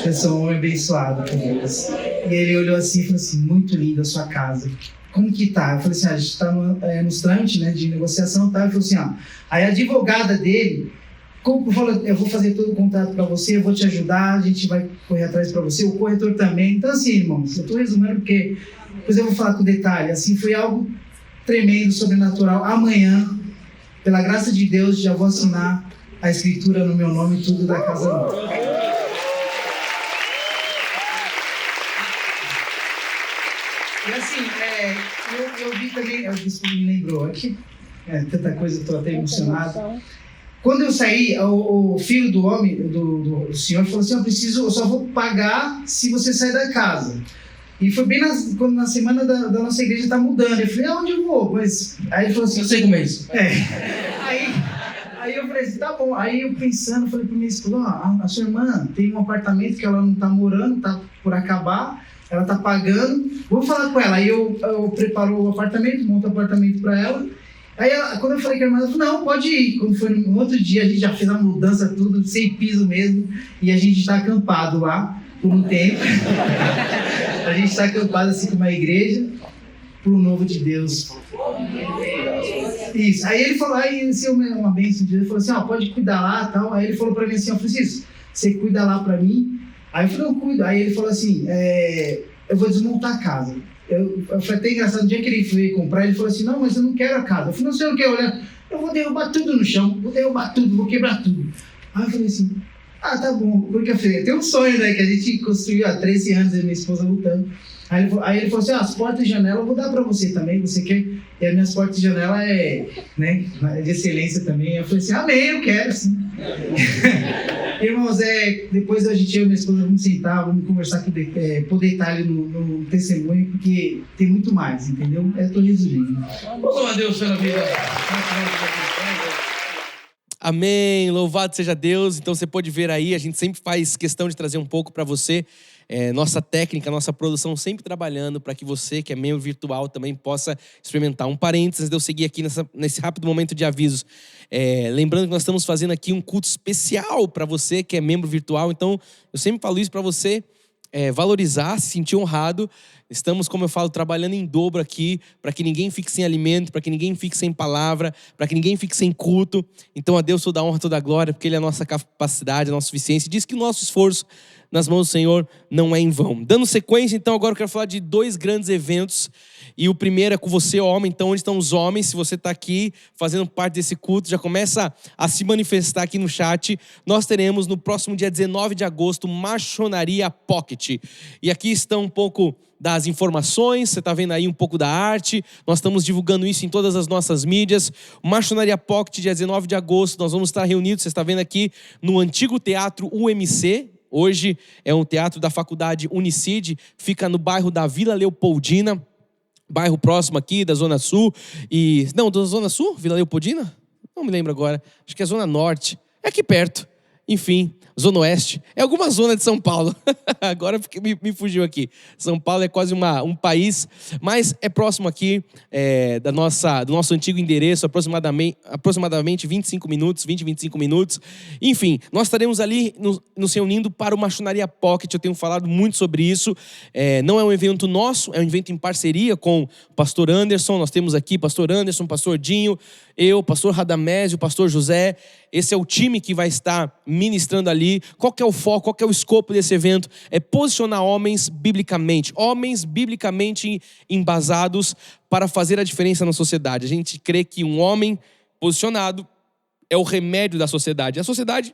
S6: eu sou um homem abençoado por Deus. E ele olhou assim e falou assim, muito linda a sua casa. Como que tá? Eu falei assim, a gente tá nos trâmites, né, de negociação, tá? Ele falou assim, aí a advogada dele, falou, eu vou fazer todo o contrato para você, eu vou te ajudar, a gente vai correr atrás para você, o corretor também. Então assim, irmãos, eu tô resumindo porque depois eu vou falar com detalhe. Assim, foi algo tremendo, sobrenatural. Amanhã, pela graça de Deus, já vou assinar a escritura no meu nome e tudo da casa nova. E assim, eu vi também, isso me lembrou, aqui, tanta coisa, estou até emocionado. Quando eu saí, o filho do homem, do senhor, falou assim, eu só vou pagar se você sair da casa. E foi bem quando na semana da nossa igreja está mudando. Eu falei, aonde eu vou? Mas, aí ele falou assim,
S5: eu sei como é isso.
S6: Aí eu falei assim, tá bom. Aí eu pensando, falei para minha esposa, a sua irmã tem um apartamento que ela não está morando, está por acabar, ela está pagando, vou falar com ela. Aí eu preparo o apartamento, monto o apartamento para ela, Aí, quando eu falei com a irmã, ela falou, não, pode ir. Quando foi no outro dia, a gente já fez a mudança, tudo, sem piso mesmo, e a gente está acampado lá por um tempo. A gente está acampado assim com uma igreja, para o novo de Deus. Isso. Aí ele falou, aí assim, uma bênção de Deus, ele falou assim, pode cuidar lá e tal. Aí ele falou para mim assim, Francisco, você cuida lá para mim? Aí eu falei, eu cuido. Aí ele falou assim, eu vou desmontar a casa. Foi até engraçado, o dia que ele foi comprar, ele falou assim, não, mas eu não quero a casa. Eu falei, não, você não quer olhar? Eu vou derrubar tudo no chão, vou quebrar tudo. Aí eu falei assim, tá bom. Porque eu falei, tem um sonho, né, que a gente construiu há 13 anos, eu e minha esposa lutando. Aí ele falou assim, as portas e janela eu vou dar para você também, você quer? E as minhas portas e janela é de excelência também. Eu falei assim, amém, eu quero sim. Irmãos, depois eu e minha esposa vamos sentar, vamos conversar, por detalhe no testemunho, porque tem muito mais, entendeu? Eu estou resumindo.
S5: Louva a Deus pela vida.
S1: Amém, louvado seja Deus. Então você pode ver aí, a gente sempre faz questão de trazer um pouco para você. Nossa técnica, nossa produção sempre trabalhando para que você, que é membro virtual, também possa experimentar. Um parênteses de eu seguir aqui nesse rápido momento de avisos. Lembrando que nós estamos fazendo aqui um culto especial para você que é membro virtual. Então, eu sempre falo isso para você valorizar, se sentir honrado. Estamos, como eu falo, trabalhando em dobro aqui para que ninguém fique sem alimento, para que ninguém fique sem palavra, para que ninguém fique sem culto. Então, a Deus toda a honra, toda a glória, porque Ele é a nossa capacidade, a nossa suficiência. Diz que o nosso esforço nas mãos do Senhor não é em vão. Dando sequência, então, agora eu quero falar de 2 grandes eventos. E o primeiro é com você, homem. Então, onde estão os homens? Se você está aqui fazendo parte desse culto, já começa a se manifestar aqui no chat. Nós teremos no próximo dia 19 de agosto, Machonaria Pocket. E aqui estão um pouco das informações, você está vendo aí um pouco da arte, nós estamos divulgando isso em todas as nossas mídias. Machonaria Pocket, dia 19 de agosto, nós vamos estar reunidos, você está vendo aqui, no antigo teatro UMC. Hoje é um teatro da faculdade Unicid, fica no bairro da Vila Leopoldina, bairro próximo aqui da Zona Sul. Não, da Zona Sul? Vila Leopoldina? Não me lembro agora, acho que é Zona Norte, é aqui perto. Enfim, Zona Oeste, é alguma zona de São Paulo. Agora me fugiu aqui. São Paulo é quase um país, mas é próximo aqui do nosso antigo endereço, aproximadamente 25 minutos. Enfim, nós estaremos ali nos reunindo para o Machonaria Pocket. Eu tenho falado muito sobre isso. Não é um evento nosso, é um evento em parceria com o pastor Anderson. Nós temos aqui pastor Anderson, pastor Dinho, eu, pastor Radamésio, pastor José. Esse é o time que vai estar ministrando ali. Qual que é o foco, qual que é o escopo desse evento? É posicionar homens biblicamente embasados para fazer a diferença na sociedade. A gente crê que um homem posicionado é o remédio da sociedade. A sociedade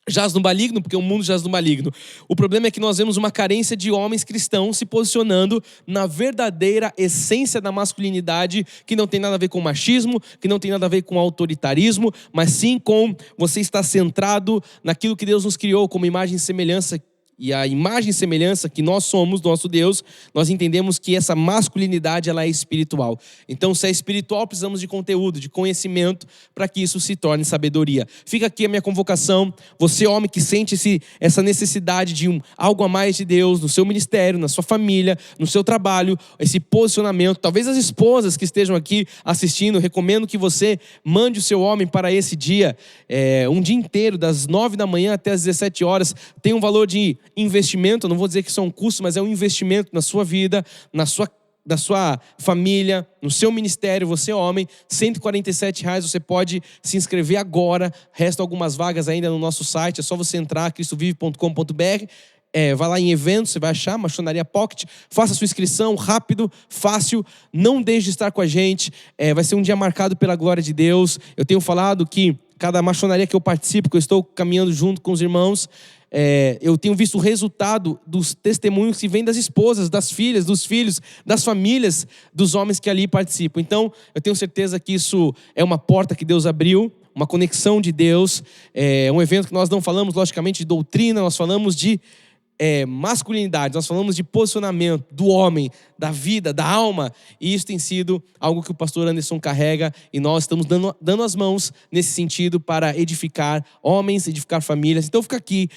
S1: jaz no maligno, porque o mundo jaz no maligno. O problema é que nós vemos uma carência de homens cristãos se posicionando na verdadeira essência da masculinidade, que não tem nada a ver com machismo, que não tem nada a ver com autoritarismo, mas sim com você estar centrado naquilo que Deus nos criou como imagem e semelhança. E a imagem e semelhança que nós somos do nosso Deus, nós entendemos que essa masculinidade ela é espiritual. Então, se é espiritual, precisamos de conteúdo, de conhecimento, para que isso se torne sabedoria. Fica aqui a minha convocação. Você, homem, que sente essa necessidade de algo a mais de Deus no seu ministério, na sua família, no seu trabalho, esse posicionamento. Talvez as esposas que estejam aqui assistindo, recomendo que você mande o seu homem para esse dia, um dia inteiro, das 9 da manhã até as 17 horas. Tem um valor de investimento, eu não vou dizer que isso é um custo, mas é um investimento na sua vida, na sua família, no seu ministério. Você é homem, R$147, você pode se inscrever agora. Restam algumas vagas ainda no nosso site, é só você entrar, cristovive.com.br. Vai lá em eventos, você vai achar Machonaria Pocket, faça sua inscrição, rápido, fácil, não deixe de estar com a gente. Vai ser um dia marcado pela glória de Deus. Eu tenho falado que cada machonaria que eu participo, que eu estou caminhando junto com os irmãos, eu tenho visto o resultado dos testemunhos que vêm das esposas, das filhas, dos filhos, das famílias, dos homens que ali participam. Então, eu tenho certeza que isso é uma porta que Deus abriu, uma conexão de Deus. É um evento que nós não falamos, logicamente, de doutrina, nós falamos de masculinidade, nós falamos de posicionamento do homem, da vida, da alma, e isso tem sido algo que o pastor Anderson carrega, e nós estamos dando as mãos nesse sentido para edificar homens, edificar famílias. Então fica aqui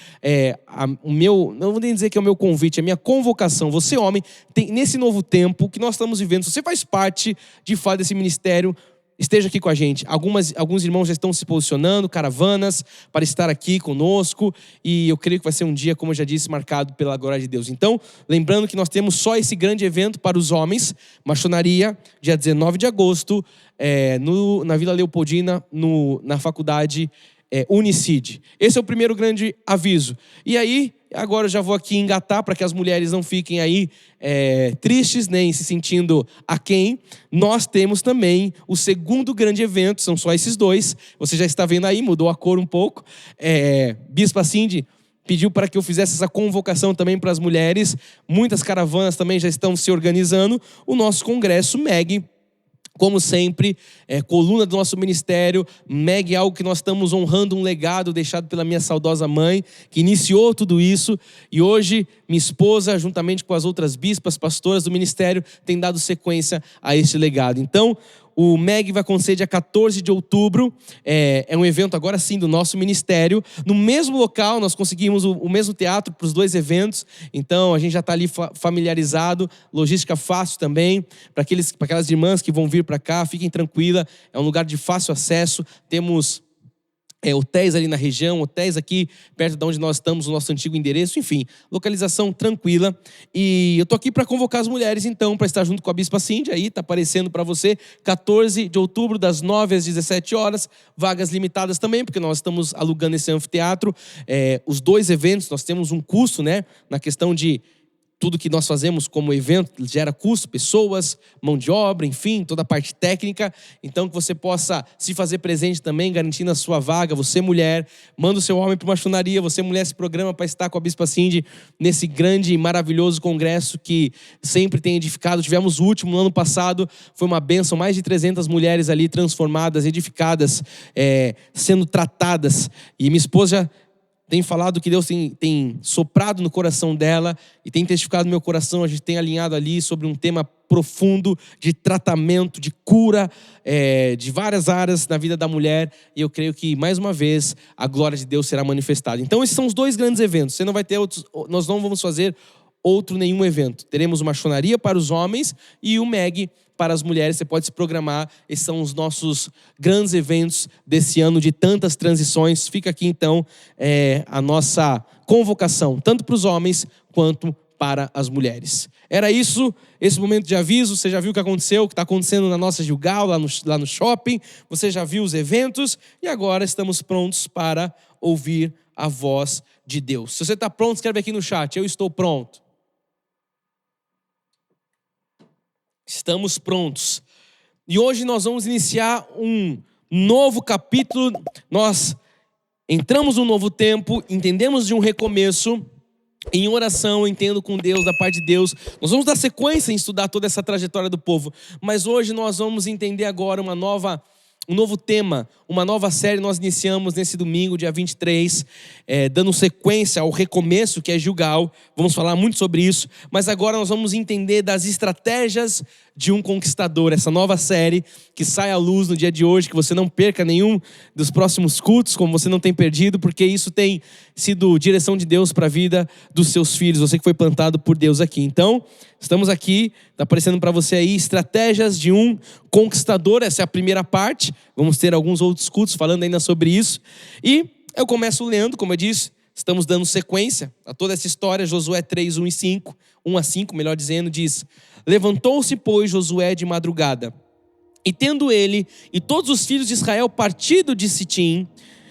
S1: não vou nem dizer que é o meu convite, é a minha convocação. Você, homem, nesse novo tempo que nós estamos vivendo, se você faz parte de fato desse ministério, esteja aqui com a gente. Alguns irmãos já estão se posicionando, caravanas, para estar aqui conosco. E eu creio que vai ser um dia, como eu já disse, marcado pela glória de Deus. Então, lembrando que nós temos só esse grande evento para os homens, maçonaria, dia 19 de agosto, na Vila Leopoldina, na faculdade Unicid. Esse é o primeiro grande aviso. E aí, agora eu já vou aqui engatar para que as mulheres não fiquem aí tristes, nem se sentindo aquém. Nós temos também o segundo grande evento, são só esses dois. Você já está vendo aí, mudou a cor um pouco. Bispa Cindy pediu para que eu fizesse essa convocação também para as mulheres. Muitas caravanas também já estão se organizando. O nosso congresso MEG, como sempre, coluna do nosso ministério. MEG é algo que nós estamos honrando, um legado deixado pela minha saudosa mãe, que iniciou tudo isso. E hoje, minha esposa, juntamente com as outras bispas, pastoras do ministério, tem dado sequência a esse legado. Então, o MEG vai acontecer dia 14 de outubro. É um evento agora sim do nosso ministério. No mesmo local, nós conseguimos o mesmo teatro para os dois eventos. Então, a gente já está ali familiarizado. Logística fácil também. Para aquelas irmãs que vão vir para cá, fiquem tranquilas. É um lugar de fácil acesso. Temos hotéis ali na região, hotéis aqui perto de onde nós estamos, o nosso antigo endereço, enfim, localização tranquila. E eu tô aqui para convocar as mulheres então, para estar junto com a Bispa Cindy, aí tá aparecendo para você, 14 de outubro, das 9 às 17 horas, vagas limitadas também, porque nós estamos alugando esse anfiteatro. Os dois eventos, nós temos um custo, né, na questão de tudo que nós fazemos como evento gera custo, pessoas, mão de obra, enfim, toda a parte técnica. Então, que você possa se fazer presente também, garantindo a sua vaga. Você, mulher, manda o seu homem para uma maçonaria. Você, mulher, se programa para estar com a Bispa Cindy nesse grande e maravilhoso congresso que sempre tem edificado. Tivemos o último no ano passado, foi uma bênção. Mais de 300 mulheres ali transformadas, edificadas, sendo tratadas. E minha esposa tem falado que Deus tem soprado no coração dela e tem testificado no meu coração. A gente tem alinhado ali sobre um tema profundo de tratamento, de cura, de várias áreas na vida da mulher. E eu creio que, mais uma vez, a glória de Deus será manifestada. Então, esses são os dois grandes eventos. Você não vai ter outros, nós não vamos fazer nenhum evento. Teremos uma maçonaria para os homens e o MEG para as mulheres. Você pode se programar. Esses são os nossos grandes eventos desse ano de tantas transições. Fica aqui então a nossa convocação, tanto para os homens quanto para as mulheres. Era isso, esse momento de aviso. Você já viu o que aconteceu, o que está acontecendo na nossa Gilgal, lá no shopping. Você já viu os eventos e agora estamos prontos para ouvir a voz de Deus. Se você está pronto, escreve aqui no chat: eu estou pronto. Estamos prontos. E hoje nós vamos iniciar um novo capítulo. Nós entramos num novo tempo, entendemos de um recomeço. Em oração, entendo com Deus, da parte de Deus. Nós vamos dar sequência em estudar toda essa trajetória do povo. Mas hoje nós vamos entender agora um novo tema, uma nova série. Nós iniciamos nesse domingo, dia 23, dando sequência ao recomeço, que é Gilgal. Vamos falar muito sobre isso. Mas agora nós vamos entender das estratégias de um conquistador. Essa nova série que sai à luz no dia de hoje, que você não perca nenhum dos próximos cultos, como você não tem perdido, porque isso tem sido direção de Deus para a vida dos seus filhos, você que foi plantado por Deus aqui. Então, estamos aqui, está aparecendo para você aí, estratégias de um conquistador. Essa é a primeira parte. Vamos ter alguns outros cultos falando ainda sobre isso. E eu começo lendo, como eu disse, estamos dando sequência a toda essa história. Josué 3, 1 a 5, melhor dizendo, diz: levantou-se, pois, Josué de madrugada, e tendo ele e todos os filhos de Israel partido de Sitim,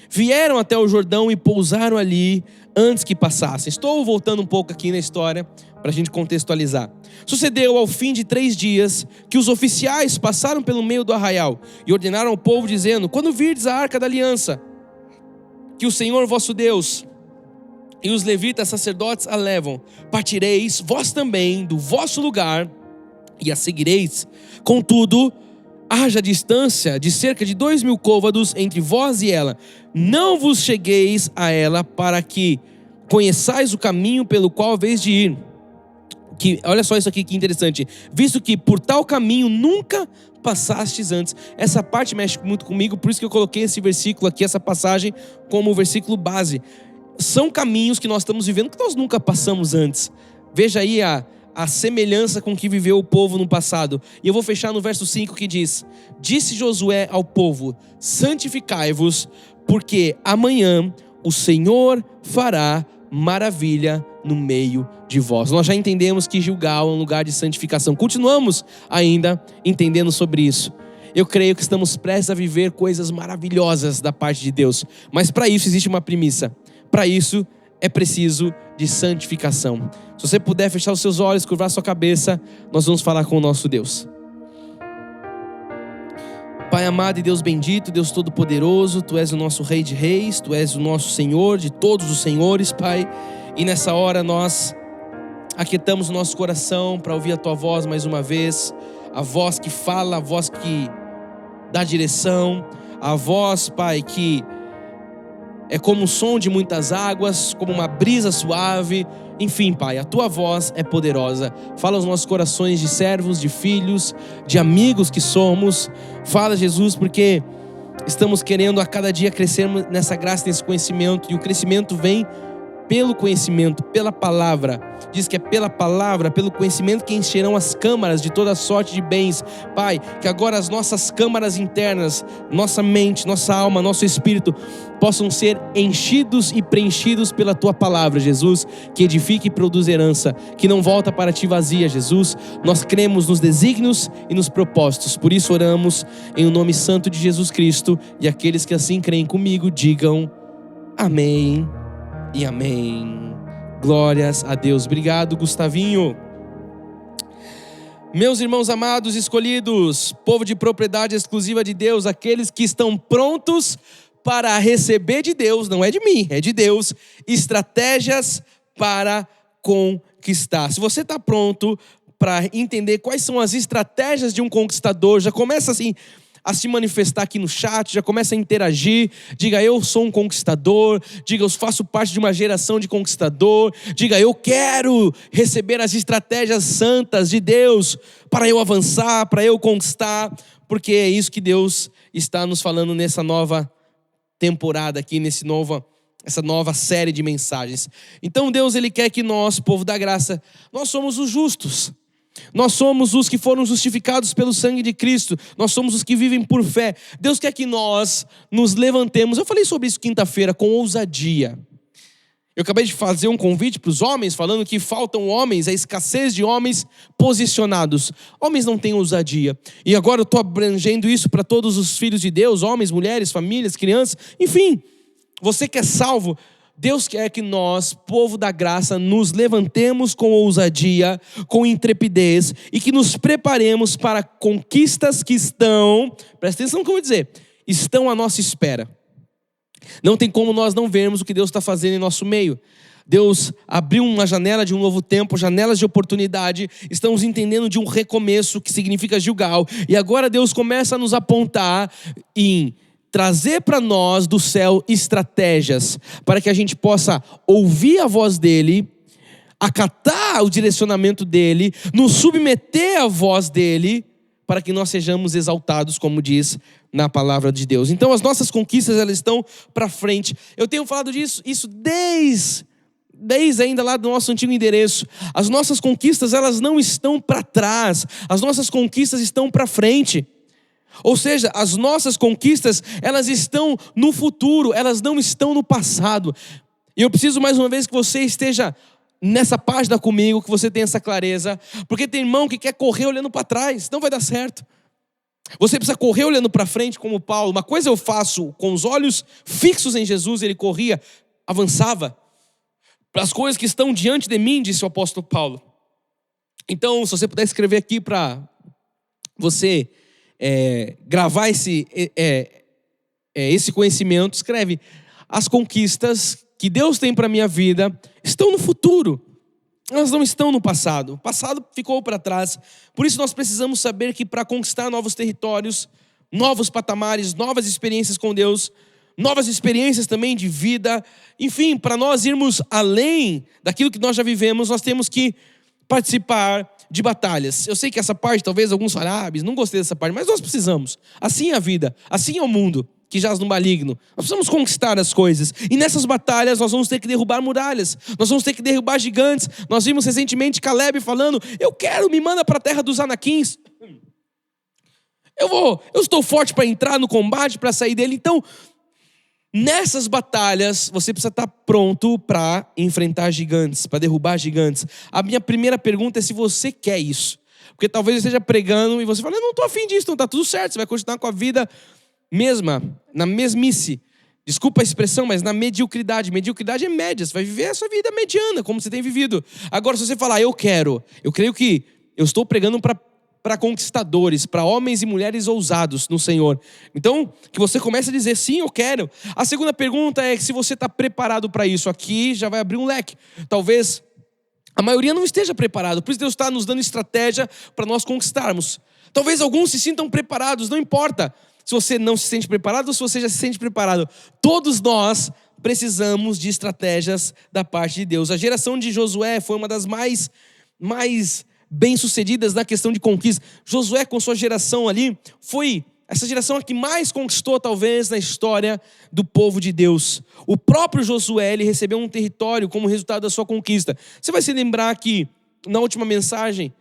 S1: vieram até o Jordão e pousaram ali antes que passassem. Estou voltando um pouco aqui na história para a gente contextualizar. Sucedeu ao fim de 3 dias que os oficiais passaram pelo meio do arraial e ordenaram ao povo, dizendo: quando virdes a arca da aliança, que o Senhor vosso Deus e os levitas sacerdotes a levam, partireis vós também do vosso lugar e a seguireis. Contudo, haja distância de cerca de 2.000 côvados entre vós e ela. Não vos chegueis a ela, para que conheçais o caminho pelo qual haveis de ir. Olha só isso aqui que interessante. Visto que por tal caminho nunca passastes antes. Essa parte mexe muito comigo, por isso que eu coloquei esse versículo aqui, essa passagem, como versículo base. São caminhos que nós estamos vivendo que nós nunca passamos antes. Veja aí a semelhança com que viveu o povo no passado. E eu vou fechar no verso 5 que diz: disse Josué ao povo: santificai-vos, porque amanhã o Senhor fará maravilha no meio de vós. Nós já entendemos que Gilgal é um lugar de santificação. Continuamos ainda entendendo sobre isso. Eu creio que estamos prestes a viver coisas maravilhosas da parte de Deus. Mas para isso existe uma premissa. Para isso é preciso de santificação. Se você puder fechar os seus olhos, curvar sua cabeça, nós vamos falar com o nosso Deus. Pai amado e Deus bendito, Deus todo-poderoso, Tu és o nosso Rei de Reis, Tu és o nosso Senhor de todos os senhores, Pai. E nessa hora nós aquietamos o nosso coração para ouvir a Tua voz mais uma vez. A voz que fala, a voz que dá direção, a voz, Pai, que é como o som de muitas águas, como uma brisa suave. Enfim, Pai, a Tua voz é poderosa. Fala aos nossos corações de servos, de filhos, de amigos que somos. Fala, Jesus, porque estamos querendo a cada dia crescer nessa graça, nesse conhecimento. E o crescimento vem pelo conhecimento, pela palavra. Diz que é pela palavra, pelo conhecimento que encherão as câmaras de toda sorte de bens. Pai, que agora as nossas câmaras internas, nossa mente, nossa alma, nosso espírito possam ser enchidos e preenchidos pela Tua palavra, Jesus, que edifique e produz herança, que não volta para Ti vazia, Jesus. Nós cremos nos desígnios e nos propósitos, por isso oramos em o nome santo de Jesus Cristo, e aqueles que assim creem comigo, digam amém e amém. Glórias a Deus. Obrigado, Gustavinho. Meus irmãos amados, escolhidos, povo de propriedade exclusiva de Deus, aqueles que estão prontos para receber de Deus, não é de mim, é de Deus, estratégias para conquistar. Se você está pronto para entender quais são as estratégias de um conquistador, já começa assim a se manifestar aqui no chat, já começa a interagir. Diga: eu sou um conquistador. Diga: eu faço parte de uma geração de conquistador. Diga: eu quero receber as estratégias santas de Deus para eu avançar, para eu conquistar, porque é isso que Deus está nos falando nessa nova temporada aqui, essa nova série de mensagens. Então Deus, Ele quer que nós, povo da graça, nós somos os justos. Nós somos os que foram justificados pelo sangue de Cristo. Nós somos os que vivem por fé. Deus quer que nós nos levantemos. Eu falei sobre isso quinta-feira, com ousadia. Eu acabei de fazer um convite para os homens, falando que faltam homens, a escassez de homens posicionados. Homens não têm ousadia. E agora eu estou abrangendo isso para todos os filhos de Deus, homens, mulheres, famílias, crianças. Enfim, você que é salvo, Deus quer que nós, povo da graça, nos levantemos com ousadia, com intrepidez e que nos preparemos para conquistas que estão, presta atenção no que eu vou dizer, estão à nossa espera. Não tem como nós não vermos o que Deus está fazendo em nosso meio. Deus abriu uma janela de um novo tempo, janelas de oportunidade. Estamos entendendo de um recomeço que significa Gilgal. E agora Deus começa a nos apontar em trazer para nós do céu estratégias para que a gente possa ouvir a voz dele, acatar o direcionamento dele, nos submeter à voz dele, para que nós sejamos exaltados, como diz na palavra de Deus. Então as nossas conquistas, elas estão para frente. Eu tenho falado disso, desde ainda lá do nosso antigo endereço. As nossas conquistas, elas não estão para trás, as nossas conquistas estão para frente. Ou seja, as nossas conquistas, elas estão no futuro, elas não estão no passado. E eu preciso mais uma vez que você esteja nessa página comigo, que você tenha essa clareza, porque tem irmão que quer correr olhando para trás, não vai dar certo. Você precisa correr olhando para frente como Paulo. Uma coisa eu faço com os olhos fixos em Jesus, ele corria, avançava. Para as coisas que estão diante de mim, disse o apóstolo Paulo. Então, se você puder escrever aqui para você gravar esse conhecimento, escreve: as conquistas que Deus tem para a minha vida estão no futuro, elas não estão no passado. O passado ficou para trás. Por isso nós precisamos saber que para conquistar novos territórios, novos patamares, novas experiências com Deus, novas experiências também de vida, enfim, para nós irmos além daquilo que nós já vivemos, nós temos que participar de batalhas. Eu sei que essa parte, talvez alguns falem: não gostei dessa parte, mas nós precisamos. Assim é a vida, assim é o mundo. que jaz no maligno. Nós precisamos conquistar as coisas. E nessas batalhas nós vamos ter que derrubar muralhas. Nós vamos ter que derrubar gigantes. Nós vimos recentemente Caleb falando: eu quero, me manda para a terra dos anaquins. Eu estou forte para entrar no combate, para sair dele. Então, nessas batalhas, você precisa estar pronto para enfrentar gigantes, para derrubar gigantes. A minha primeira pergunta é se você quer isso. Porque talvez eu esteja pregando e você fala: eu não estou afim disso, não está tudo certo. Você vai continuar com a vida na mesmice. Desculpa a expressão, mas na mediocridade. Mediocridade é média, você vai viver a sua vida mediana, como você tem vivido. Agora, se você falar: eu creio que eu estou pregando para conquistadores, para homens e mulheres ousados no Senhor. Então, que você comece a dizer: sim, eu quero. A segunda pergunta é se você está preparado para isso. Aqui já vai abrir um leque. Talvez a maioria não esteja preparado, por isso Deus está nos dando estratégia para nós conquistarmos. Talvez alguns se sintam preparados, não importa se você não se sente preparado ou se você já se sente preparado. Todos nós precisamos de estratégias da parte de Deus. A geração de Josué foi uma das mais bem-sucedidas na questão de conquista. Josué, com sua geração ali, foi essa geração a que mais conquistou, talvez, na história do povo de Deus. O próprio Josué, ele recebeu um território como resultado da sua conquista. Você vai se lembrar que, na última mensagem,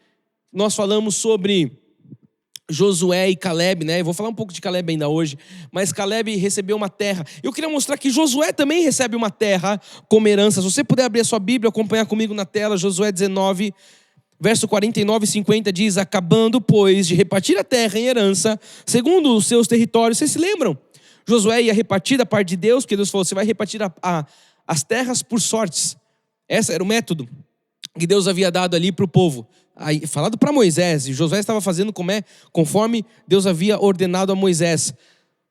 S1: nós falamos sobre Josué e Caleb, né? Eu vou falar um pouco de Caleb ainda hoje, mas Caleb recebeu uma terra. Eu queria mostrar que Josué também recebe uma terra como herança. Se você puder abrir a sua Bíblia, acompanhar comigo na tela, Josué 19, verso 49 e 50 diz: acabando, pois, de repartir a terra em herança, segundo os seus territórios. Vocês se lembram? Josué ia repartir da parte de Deus, porque Deus falou: você vai repartir as terras por sortes. Esse era o método que Deus havia dado ali para o povo. Aí, falado para Moisés, e Josué estava fazendo conforme Deus havia ordenado a Moisés.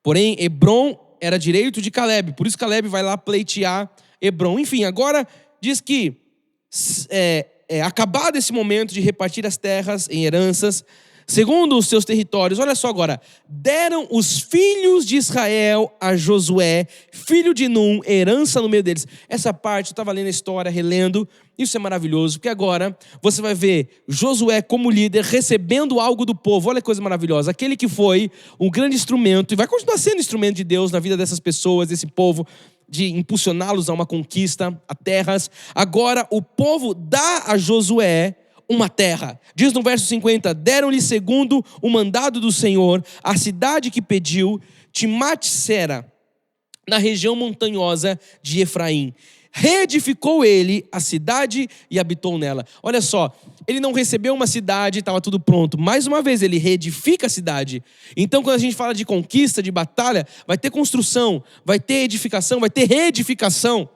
S1: Porém, Hebron era direito de Caleb, por isso Caleb vai lá pleitear Hebron. Enfim, agora diz que acabado esse momento de repartir as terras em heranças, segundo os seus territórios, olha só agora: deram os filhos de Israel a Josué, filho de Num, herança no meio deles. Essa parte, eu estava lendo a história, relendo, isso é maravilhoso, porque agora você vai ver Josué como líder, recebendo algo do povo. Olha que coisa maravilhosa, aquele que foi um grande instrumento, e vai continuar sendo instrumento de Deus na vida dessas pessoas, desse povo, de impulsioná-los a uma conquista, a terras. Agora o povo dá a Josué uma terra. Diz no verso 50: deram-lhe segundo o mandado do Senhor a cidade que pediu, Timnat-Sera, na região montanhosa de Efraim. Reedificou ele a cidade e habitou nela. Olha só, ele não recebeu uma cidade e estava tudo pronto. Mais uma vez, ele reedifica a cidade. Então, quando a gente fala de conquista, de batalha, vai ter construção, vai ter edificação, vai ter reedificação.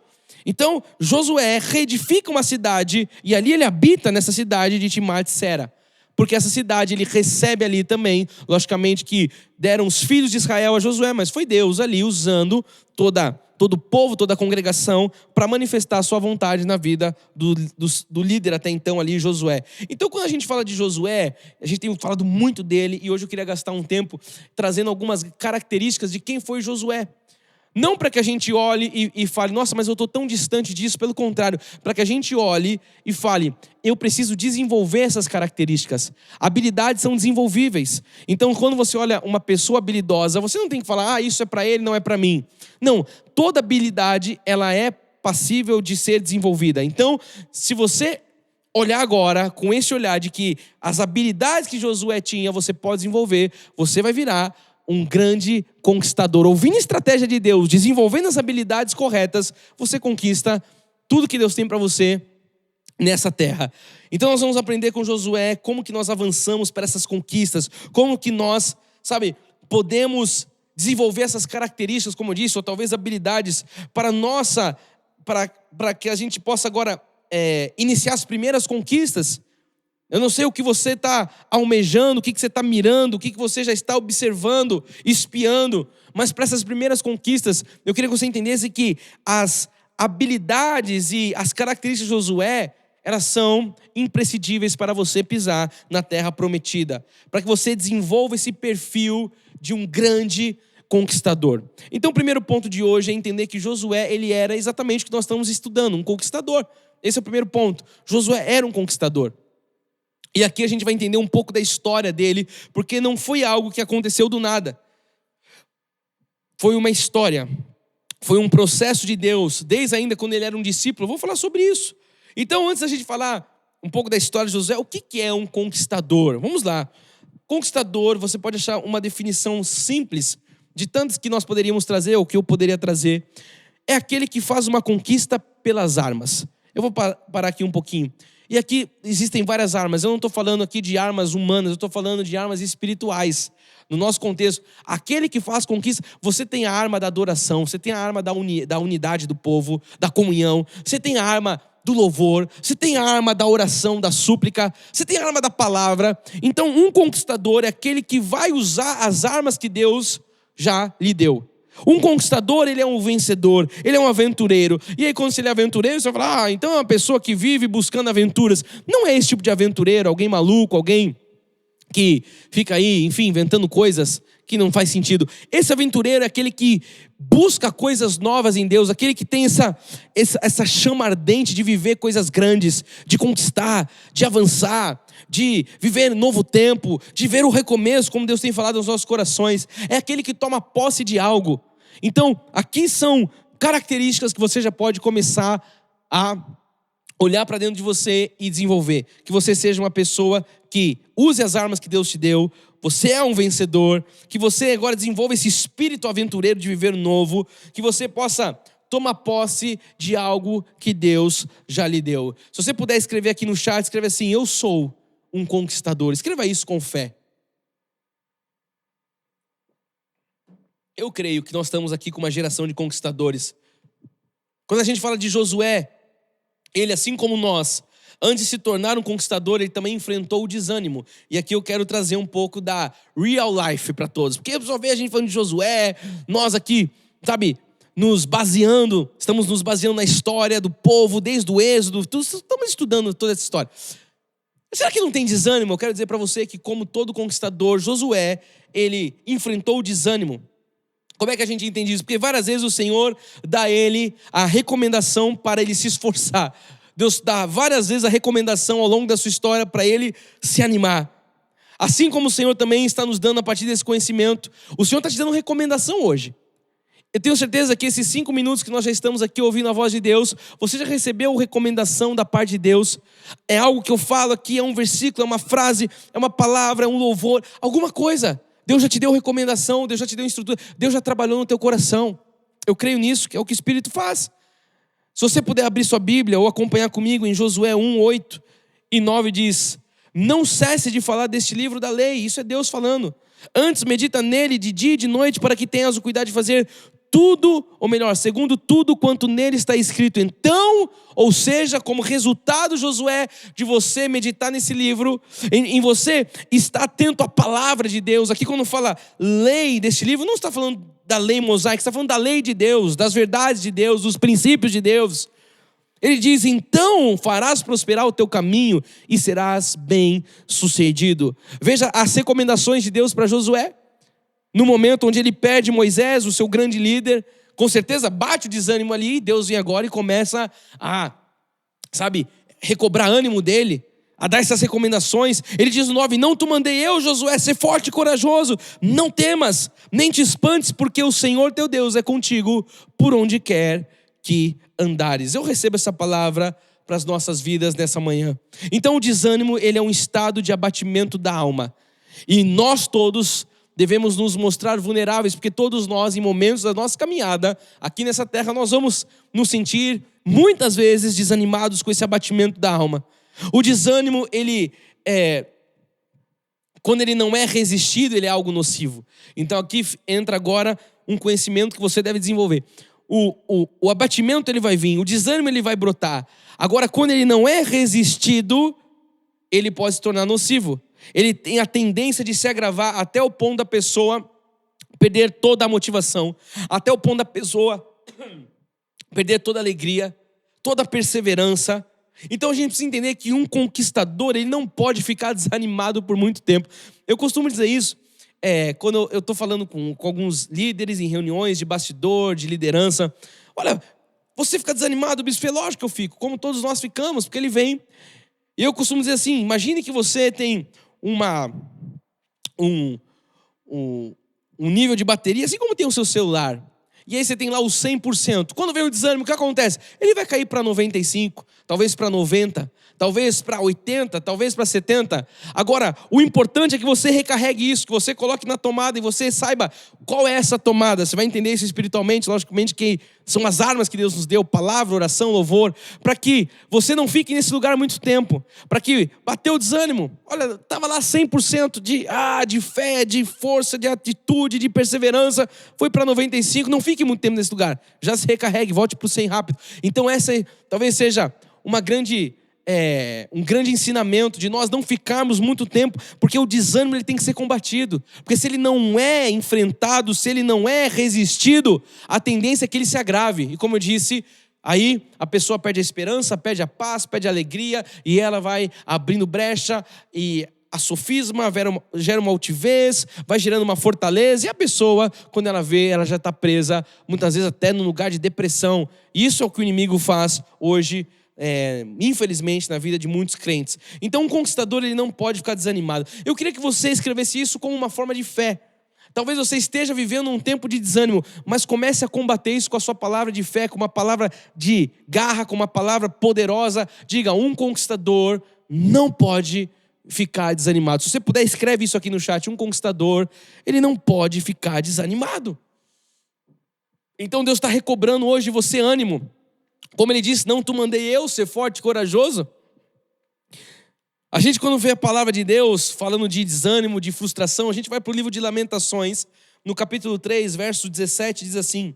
S1: Então, Josué reedifica uma cidade e ali ele habita nessa cidade de Timnat-Sera. Porque essa cidade ele recebe ali também, logicamente que deram os filhos de Israel a Josué, mas foi Deus ali usando todo o povo, toda a congregação, para manifestar a sua vontade na vida do líder até então ali, Josué. Então, quando a gente fala de Josué, a gente tem falado muito dele, e hoje eu queria gastar um tempo trazendo algumas características de quem foi Josué. Não para que a gente olhe e fale: nossa, mas eu estou tão distante disso. Pelo contrário, para que a gente olhe e fale: eu preciso desenvolver essas características. Habilidades são desenvolvíveis. Então, quando você olha uma pessoa habilidosa, você não tem que falar: isso é para ele, não é para mim. Não, toda habilidade ela é passível de ser desenvolvida. Então, se você olhar agora com esse olhar de que as habilidades que Josué tinha, você pode desenvolver, você vai virar um grande conquistador. Ouvindo a estratégia de Deus, desenvolvendo as habilidades corretas, você conquista tudo que Deus tem para você nessa terra. Então nós vamos aprender com Josué como que nós avançamos para essas conquistas, como que nós, podemos desenvolver essas características, como eu disse, ou talvez habilidades para que a gente possa agora iniciar as primeiras conquistas. Eu não sei o que você está almejando, o que você está mirando, o que você já está observando, espiando, mas para essas primeiras conquistas, eu queria que você entendesse que as habilidades e as características de Josué, elas são imprescindíveis para você pisar na terra prometida, para que você desenvolva esse perfil de um grande conquistador. Então o primeiro ponto de hoje é entender que Josué, ele era exatamente o que nós estamos estudando, um conquistador. Esse é o primeiro ponto. Josué era um conquistador. E aqui a gente vai entender um pouco da história dele, porque não foi algo que aconteceu do nada. foi uma história, foi um processo de Deus, desde ainda quando ele era um discípulo. Eu vou falar sobre isso. Então, antes da gente falar um pouco da história de Josué, o que é um conquistador? Vamos lá. Conquistador, você pode achar uma definição simples, de tantas que nós poderíamos trazer, ou que eu poderia trazer. É aquele que faz uma conquista pelas armas. Eu vou parar aqui um pouquinho. E aqui existem várias armas. Eu não estou falando aqui de armas humanas, eu estou falando de armas espirituais. No nosso contexto, aquele que faz conquista, você tem a arma da adoração, você tem a arma da unidade do povo, da comunhão, você tem a arma do louvor, você tem a arma da oração, da súplica, você tem a arma da palavra. Então, um conquistador é aquele que vai usar as armas que Deus já lhe deu. Um conquistador, ele é um vencedor, ele é um aventureiro. E aí, quando ele é aventureiro, você vai falar, então é uma pessoa que vive buscando aventuras. Não é esse tipo de aventureiro, alguém maluco, alguém que fica aí, enfim, inventando coisas que não faz sentido. Esse aventureiro é aquele que busca coisas novas em Deus, aquele que tem essa chama ardente de viver coisas grandes, de conquistar, de avançar, de viver novo tempo, de ver o recomeço, como Deus tem falado nos nossos corações. É aquele que toma posse de algo. Então, aqui são características que você já pode começar a olhar para dentro de você e desenvolver. Que você seja uma pessoa que use as armas que Deus te deu. Você é um vencedor. Que você agora desenvolva esse espírito aventureiro de viver novo. Que você possa tomar posse de algo que Deus já lhe deu. Se você puder escrever aqui no chat, escreve assim: eu sou um conquistador. Escreva isso com fé. Eu creio que nós estamos aqui com uma geração de conquistadores. Quando a gente fala de Josué, ele, assim como nós, antes de se tornar um conquistador, ele também enfrentou o desânimo. E aqui eu quero trazer um pouco da real life para todos. Porque a pessoa vê a gente falando de Josué, nós aqui, sabe, estamos nos baseando na história do povo, desde o Êxodo, estamos estudando toda essa história. Será que não tem desânimo? Eu quero dizer para você que, como todo conquistador, Josué, ele enfrentou o desânimo. Como é que a gente entende isso? Porque várias vezes o Senhor dá a ele a recomendação para ele se esforçar. Deus dá várias vezes a recomendação ao longo da sua história para ele se animar. Assim como o Senhor também está nos dando a partir desse conhecimento. O Senhor está te dando recomendação hoje. Eu tenho certeza que esses 5 minutos que nós já estamos aqui ouvindo a voz de Deus, você já recebeu recomendação da parte de Deus. É algo que eu falo aqui, é um versículo, é uma frase, é uma palavra, é um louvor, alguma coisa. Deus já te deu recomendação, Deus já te deu estrutura, Deus já trabalhou no teu coração. Eu creio nisso, que é o que o Espírito faz. Se você puder abrir sua Bíblia ou acompanhar comigo em Josué 1, 8 e 9 diz: não cesse de falar deste livro da lei. Isso é Deus falando. Antes medita nele de dia e de noite, para que tenhas o cuidado de fazer tudo, ou melhor, segundo tudo quanto nele está escrito. Então, ou seja, como resultado, Josué, de você meditar nesse livro, em você estar atento à palavra de Deus. Aqui quando fala lei deste livro, não está falando da lei mosaica, está falando da lei de Deus, das verdades de Deus, dos princípios de Deus. Ele diz: então farás prosperar o teu caminho e serás bem sucedido. Veja as recomendações de Deus para Josué. No momento onde ele perde Moisés, o seu grande líder, com certeza bate o desânimo ali. Deus vem agora e começa a, recobrar ânimo dele, a dar essas recomendações. Ele diz no 9: não te mandei eu, Josué, ser forte e corajoso, não temas, nem te espantes, porque o Senhor teu Deus é contigo por onde quer que andares. Eu recebo essa palavra para as nossas vidas nessa manhã. Então o desânimo, ele é um estado de abatimento da alma. E nós todos devemos nos mostrar vulneráveis, porque todos nós, em momentos da nossa caminhada aqui nessa terra, nós vamos nos sentir muitas vezes desanimados com esse abatimento da alma. O desânimo, quando ele não é resistido, ele é algo nocivo. Então aqui entra agora um conhecimento que você deve desenvolver. O abatimento, ele vai vir, o desânimo, ele vai brotar. Agora, quando ele não é resistido, ele pode se tornar nocivo. Ele tem a tendência de se agravar até o ponto da pessoa perder toda a motivação, até o ponto da pessoa perder toda a alegria, toda a perseverança. Então a gente precisa entender que um conquistador, ele não pode ficar desanimado por muito tempo. Eu costumo dizer isso quando eu estou falando com alguns líderes em reuniões de bastidor, de liderança. Olha, você fica desanimado, bispo? É lógico que eu fico, como todos nós ficamos, porque ele vem. E eu costumo dizer assim: imagine que você tem um nível de bateria, assim como tem o seu celular. E aí você tem lá o 100%. Quando vem o desânimo, o que acontece? Ele vai cair para 95, talvez para 90, talvez para 80, talvez para 70. Agora, o importante é que você recarregue isso, que você coloque na tomada e você saiba qual é essa tomada. Você vai entender isso espiritualmente, logicamente, que são as armas que Deus nos deu, palavra, oração, louvor, para que você não fique nesse lugar muito tempo, para que bateu o desânimo. Olha, estava lá 100% de fé, de força, de atitude, de perseverança, foi para 95, não fique muito tempo nesse lugar. Já se recarregue, volte para o 100 rápido. Então essa talvez seja um grande ensinamento de nós não ficarmos muito tempo, porque o desânimo ele tem que ser combatido, porque se ele não é enfrentado, se ele não é resistido, a tendência é que ele se agrave, e como eu disse, aí a pessoa perde a esperança, perde a paz, perde a alegria, e ela vai abrindo brecha, e a sofisma gera uma altivez, vai gerando uma fortaleza, e a pessoa, quando ela vê, ela já está presa, muitas vezes até num lugar de depressão. Isso é o que o inimigo faz hoje, infelizmente, na vida de muitos crentes. Então um conquistador ele não pode ficar desanimado. Eu queria que você escrevesse isso como uma forma de fé. Talvez você esteja vivendo um tempo de desânimo, mas comece a combater isso com a sua palavra de fé, com uma palavra de garra, com uma palavra poderosa. Diga, um conquistador não pode ficar desanimado. Se você puder, escreve isso aqui no chat. Um conquistador, ele não pode ficar desanimado. Então Deus está recobrando hoje você ânimo. Como ele disse, não te mandei eu ser forte e corajoso. A gente quando vê a palavra de Deus falando de desânimo, de frustração, a gente vai para o livro de Lamentações, no capítulo 3, verso 17, diz assim: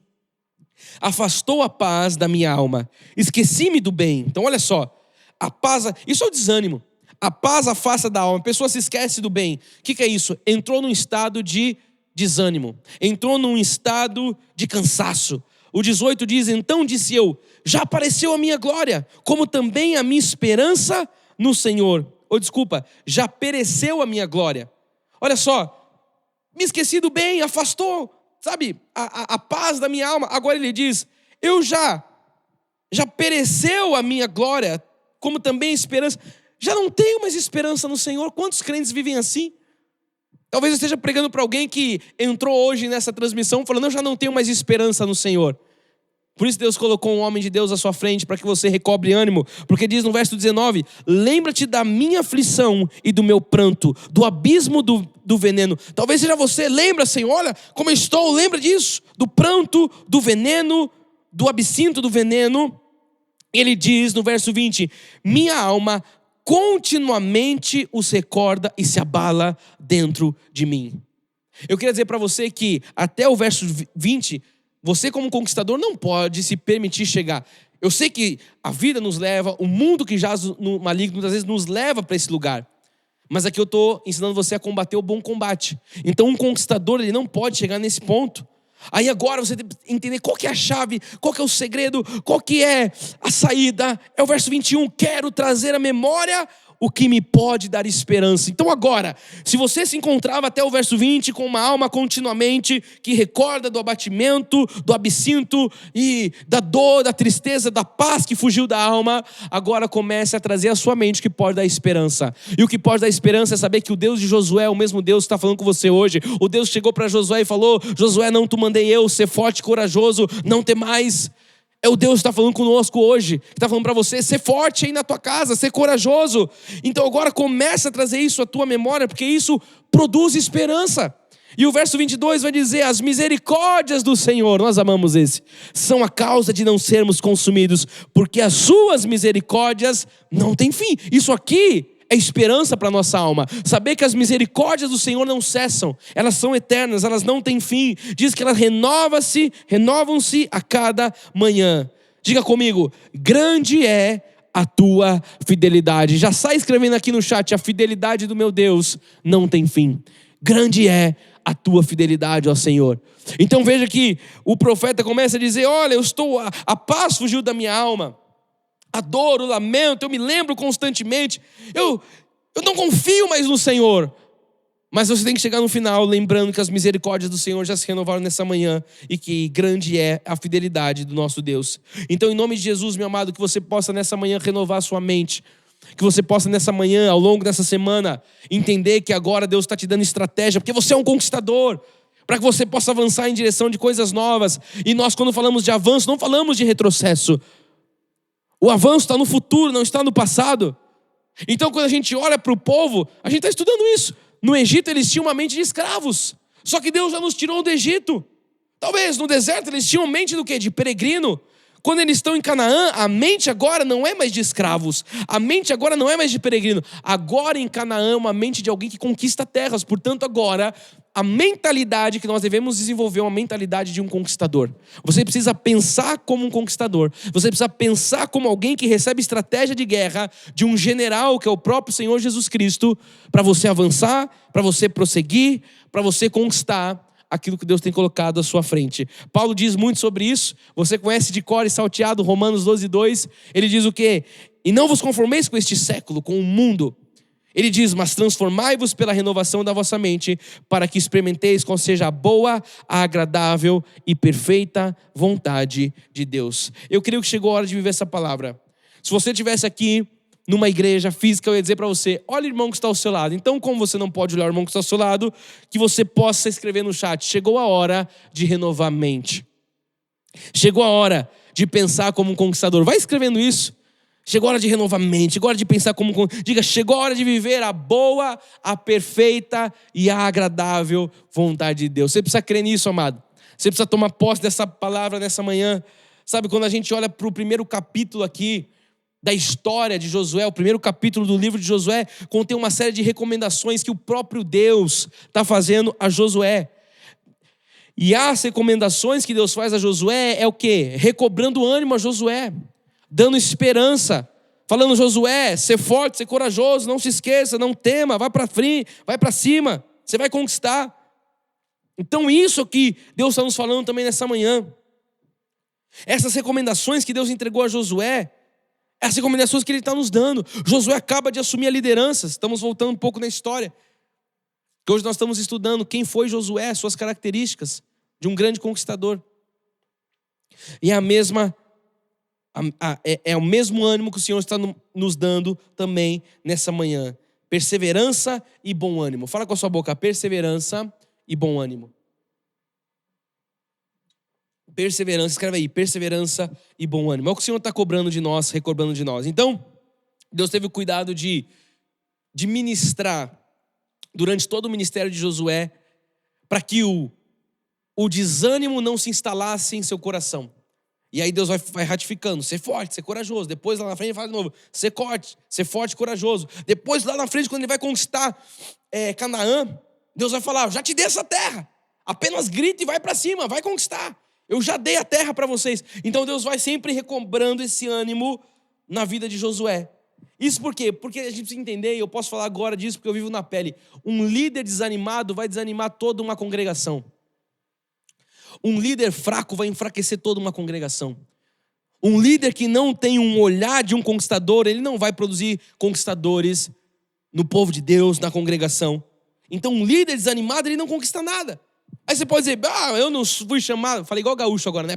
S1: afastou a paz da minha alma, esqueci-me do bem. Então olha só, a paz, isso é o desânimo. A paz afasta da alma, a pessoa se esquece do bem. O que é isso? Entrou num estado de desânimo, entrou num estado de cansaço. O 18 diz, então disse eu, já apareceu a minha glória, como também a minha esperança no Senhor. Já pereceu a minha glória. Olha só, me esqueci do bem, afastou, sabe, a paz da minha alma. Agora ele diz, já pereceu a minha glória, como também a esperança. Já não tenho mais esperança no Senhor. Quantos crentes vivem assim? Talvez eu esteja pregando para alguém que entrou hoje nessa transmissão falando, eu já não tenho mais esperança no Senhor. Por isso Deus colocou um homem de Deus à sua frente para que você recobre ânimo. Porque diz no verso 19, lembra-te da minha aflição e do meu pranto, do abismo do veneno. Talvez seja você, lembra, Senhor, olha como eu estou, lembra disso, do pranto, do veneno, do absinto do veneno. Ele diz no verso 20, minha alma continuamente os recorda e se abala dentro de mim. Eu queria dizer para você que até o verso 20, você como conquistador não pode se permitir chegar. Eu sei que a vida nos leva, o mundo que jaz no maligno muitas vezes nos leva para esse lugar. Mas aqui eu estou ensinando você a combater o bom combate. Então um conquistador ele não pode chegar nesse ponto. Aí agora você tem que entender qual que é a chave, qual que é o segredo, qual que é a saída. É o verso 21, quero trazer à memória o que me pode dar esperança. Então agora, se você se encontrava até o verso 20 com uma alma continuamente que recorda do abatimento, do absinto e da dor, da tristeza, da paz que fugiu da alma, agora comece a trazer à sua mente o que pode dar esperança. E o que pode dar esperança é saber que o Deus de Josué é o mesmo Deus que está falando com você hoje. O Deus chegou para Josué e falou, Josué, não te mandei eu, ser forte e corajoso, não temais. É o Deus que está falando conosco hoje, que está falando para você, ser forte aí na tua casa, ser corajoso. Então agora começa a trazer isso à tua memória, porque isso produz esperança. E o verso 22 vai dizer, as misericórdias do Senhor, nós amamos esse, são a causa de não sermos consumidos, porque as suas misericórdias não têm fim. Isso aqui é esperança para a nossa alma. Saber que as misericórdias do Senhor não cessam. Elas são eternas, elas não têm fim. Diz que elas renovam-se a cada manhã. Diga comigo, grande é a tua fidelidade. Já sai escrevendo aqui no chat, a fidelidade do meu Deus não tem fim. Grande é a tua fidelidade, ó Senhor. Então veja que o profeta começa a dizer, olha, a paz fugiu da minha alma. A dor, o lamento, eu me lembro constantemente, eu não confio mais no Senhor. Mas você tem que chegar no final lembrando que as misericórdias do Senhor já se renovaram nessa manhã e que grande é a fidelidade do nosso Deus. Então em nome de Jesus, meu amado, que você possa nessa manhã renovar a sua mente, que você possa nessa manhã, ao longo dessa semana, entender que agora Deus está te dando estratégia, porque você é um conquistador. para que você possa avançar em direção de coisas novas. E nós, quando falamos de avanço, não falamos de retrocesso. O avanço está no futuro, não está no passado. Então, quando a gente olha para o povo, a gente está estudando isso. No Egito, eles tinham uma mente de escravos. Só que Deus já nos tirou do Egito. Talvez no deserto eles tinham mente do quê? De peregrino. Quando eles estão em Canaã, a mente agora não é mais de escravos. A mente agora não é mais de peregrino. Agora em Canaã é uma mente de alguém que conquista terras. Portanto, agora, a mentalidade que nós devemos desenvolver é uma mentalidade de um conquistador. Você precisa pensar como um conquistador. Você precisa pensar como alguém que recebe estratégia de guerra de um general, que é o próprio Senhor Jesus Cristo, para você avançar, para você prosseguir, para você conquistar aquilo que Deus tem colocado à sua frente. Paulo diz muito sobre isso. Você conhece de cor e salteado Romanos 12:2. Ele diz o quê? E não vos conformeis com este século, com o mundo. Ele diz, mas transformai-vos pela renovação da vossa mente, para que experimenteis qual seja a boa, a agradável e perfeita vontade de Deus. Eu creio que chegou a hora de viver essa palavra. Se você estivesse aqui numa igreja física, eu ia dizer para você, olha o irmão que está ao seu lado. Então, como você não pode olhar o irmão que está ao seu lado, que você possa escrever no chat, chegou a hora de renovar a mente. Chegou a hora de pensar como um conquistador. Vai escrevendo isso. Chegou a hora de renovar a mente, chegou a hora de pensar como... Diga, chegou a hora de viver a boa, a perfeita e a agradável vontade de Deus. Você precisa crer nisso, amado. Você precisa tomar posse dessa palavra nessa manhã. Sabe, quando a gente olha para o primeiro capítulo aqui, da história de Josué, o primeiro capítulo do livro de Josué, contém uma série de recomendações que o próprio Deus está fazendo a Josué. E as recomendações que Deus faz a Josué é o quê? Recobrando ânimo a Josué, dando esperança, falando, Josué, ser forte, ser corajoso, não se esqueça, não tema, vai para frente, vai para cima, você vai conquistar. Então isso que Deus está nos falando também nessa manhã. Essas recomendações que Deus entregou a Josué, as recomendações que Ele está nos dando. Josué acaba de assumir a liderança. Estamos voltando um pouco na história. Que hoje nós estamos estudando quem foi Josué, suas características de um grande conquistador. E é o mesmo ânimo que o Senhor está nos dando também nessa manhã. Perseverança e bom ânimo. Fala com a sua boca, perseverança e bom ânimo. Perseverança, escreve aí, perseverança e bom ânimo. É o que o Senhor está cobrando de nós, recobrando de nós. Então, Deus teve o cuidado de ministrar durante todo o ministério de Josué para que o desânimo não se instalasse em seu coração. E aí Deus vai ratificando, ser forte, ser corajoso. Depois lá na frente ele fala de novo, ser forte e corajoso. Depois lá na frente, quando ele vai conquistar Canaã, Deus vai falar, já te dei essa terra. Apenas grita e vai para cima, vai conquistar. Eu já dei a terra para vocês. Então Deus vai sempre recobrando esse ânimo na vida de Josué. Isso por quê? Porque a gente precisa entender, e eu posso falar agora disso porque eu vivo na pele. Um líder desanimado vai desanimar toda uma congregação. Um líder fraco vai enfraquecer toda uma congregação. Um líder que não tem um olhar de um conquistador, ele não vai produzir conquistadores no povo de Deus, na congregação. Então um líder desanimado, ele não conquista nada. Aí você pode dizer, eu não fui chamado, falei igual gaúcho agora, né?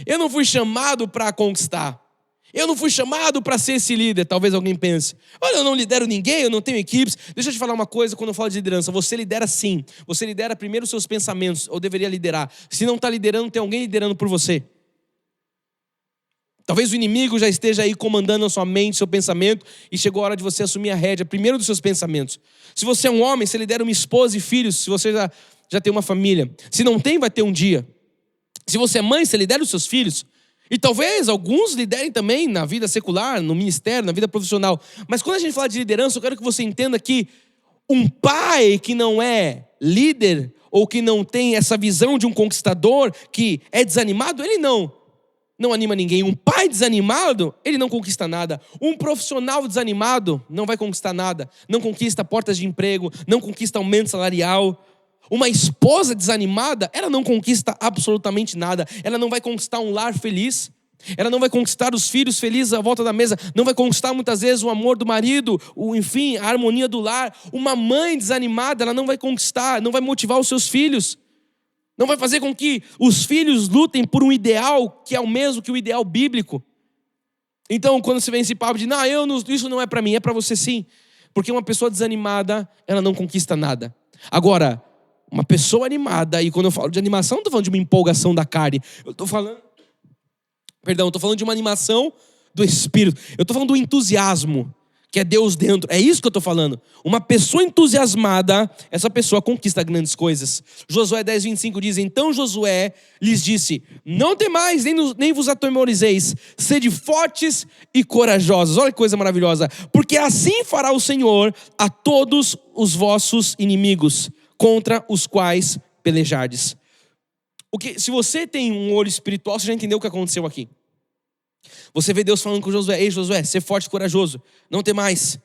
S1: Eu não fui chamado para conquistar. Eu não fui chamado para ser esse líder, talvez alguém pense. Olha, eu não lidero ninguém, eu não tenho equipes. Deixa eu te falar uma coisa quando eu falo de liderança. Você lidera sim. Você lidera primeiro os seus pensamentos, ou deveria liderar. Se não está liderando, tem alguém liderando por você. Talvez o inimigo já esteja aí comandando a sua mente, seu pensamento, e chegou a hora de você assumir a rédea primeiro dos seus pensamentos. Se você é um homem, você lidera uma esposa e filhos, se você já tem uma família. Se não tem, vai ter um dia. Se você é mãe, você lidera os seus filhos. E talvez alguns liderem também na vida secular, no ministério, na vida profissional. Mas quando a gente fala de liderança, eu quero que você entenda que um pai que não é líder, ou que não tem essa visão de um conquistador, que é desanimado, ele não anima ninguém. Um pai desanimado, ele não conquista nada. Um profissional desanimado não vai conquistar nada. Não conquista portas de emprego, não conquista aumento salarial. Uma esposa desanimada, ela não conquista absolutamente nada. Ela não vai conquistar um lar feliz. Ela não vai conquistar os filhos felizes à volta da mesa. Não vai conquistar muitas vezes o amor do marido, enfim, a harmonia do lar. Uma mãe desanimada, ela não vai conquistar, não vai motivar os seus filhos. Não vai fazer com que os filhos lutem por um ideal que é o mesmo que o ideal bíblico. Então, quando você vem esse papo de, isso não é para mim, é para você sim. Porque uma pessoa desanimada, ela não conquista nada. Agora, uma pessoa animada, e quando eu falo de animação, não estou falando de uma empolgação da carne. Eu estou falando de uma animação do Espírito. Eu estou falando do entusiasmo, que é Deus dentro. É isso que eu estou falando. Uma pessoa entusiasmada, essa pessoa conquista grandes coisas. Josué 10:25 diz: então Josué lhes disse: não temais, nem vos atemorizeis, sede fortes e corajosos. Olha que coisa maravilhosa. Porque assim fará o Senhor a todos os vossos inimigos, contra os quais pelejardes. Se você tem um olho espiritual, você já entendeu o que aconteceu aqui. Você vê Deus falando com Josué: ei Josué, ser forte e corajoso, não tem mais,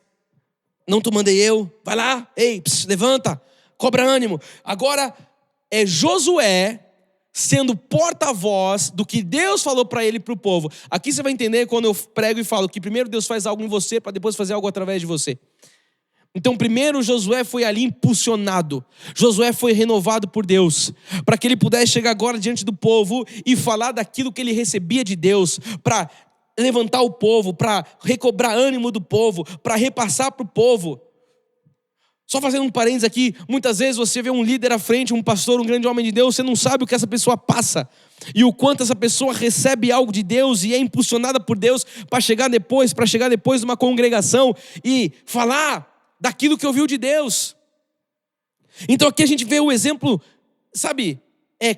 S1: não te mandei eu, vai lá, ei, levanta, cobra ânimo. Agora é Josué sendo porta-voz do que Deus falou para ele e para o povo. Aqui você vai entender quando eu prego e falo que primeiro Deus faz algo em você para depois fazer algo através de você. Então primeiro Josué foi ali impulsionado, Josué foi renovado por Deus, para que ele pudesse chegar agora diante do povo e falar daquilo que ele recebia de Deus, para levantar o povo, para recobrar ânimo do povo, para repassar para o povo. Só fazendo um parênteses aqui, muitas vezes você vê um líder à frente, um pastor, um grande homem de Deus, você não sabe o que essa pessoa passa, e o quanto essa pessoa recebe algo de Deus e é impulsionada por Deus para chegar depois de uma congregação e falar daquilo que ouviu de Deus. Então aqui a gente vê o exemplo, sabe,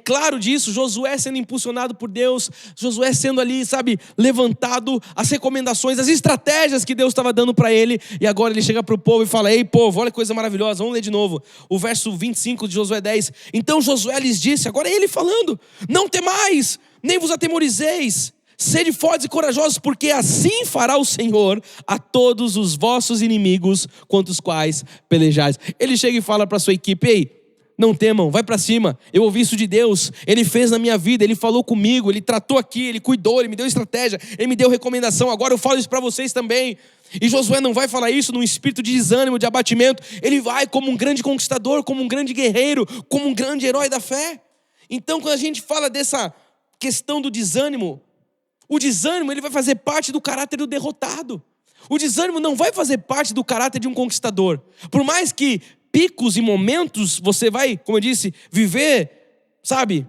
S1: claro disso, Josué sendo impulsionado por Deus, Josué sendo ali, sabe, levantado, as recomendações, as estratégias que Deus estava dando para ele, e agora ele chega para o povo e fala: ei povo, olha que coisa maravilhosa, vamos ler de novo, o verso 25 de Josué 10, então Josué lhes disse, agora é ele falando: não temais, nem vos atemorizeis, sede fortes e corajosos, porque assim fará o Senhor a todos os vossos inimigos contra os quais pelejares. Ele chega e fala para a sua equipe: ei, não temam, vai para cima, eu ouvi isso de Deus, Ele fez na minha vida, Ele falou comigo, Ele tratou aqui, Ele cuidou, Ele me deu estratégia, Ele me deu recomendação, agora eu falo isso para vocês também. E Josué não vai falar isso num espírito de desânimo, de abatimento, ele vai como um grande conquistador, como um grande guerreiro, como um grande herói da fé. Então quando a gente fala dessa questão do desânimo, o desânimo ele vai fazer parte do caráter do derrotado. O desânimo não vai fazer parte do caráter de um conquistador. Por mais que picos e momentos você vai, como eu disse, viver, sabe,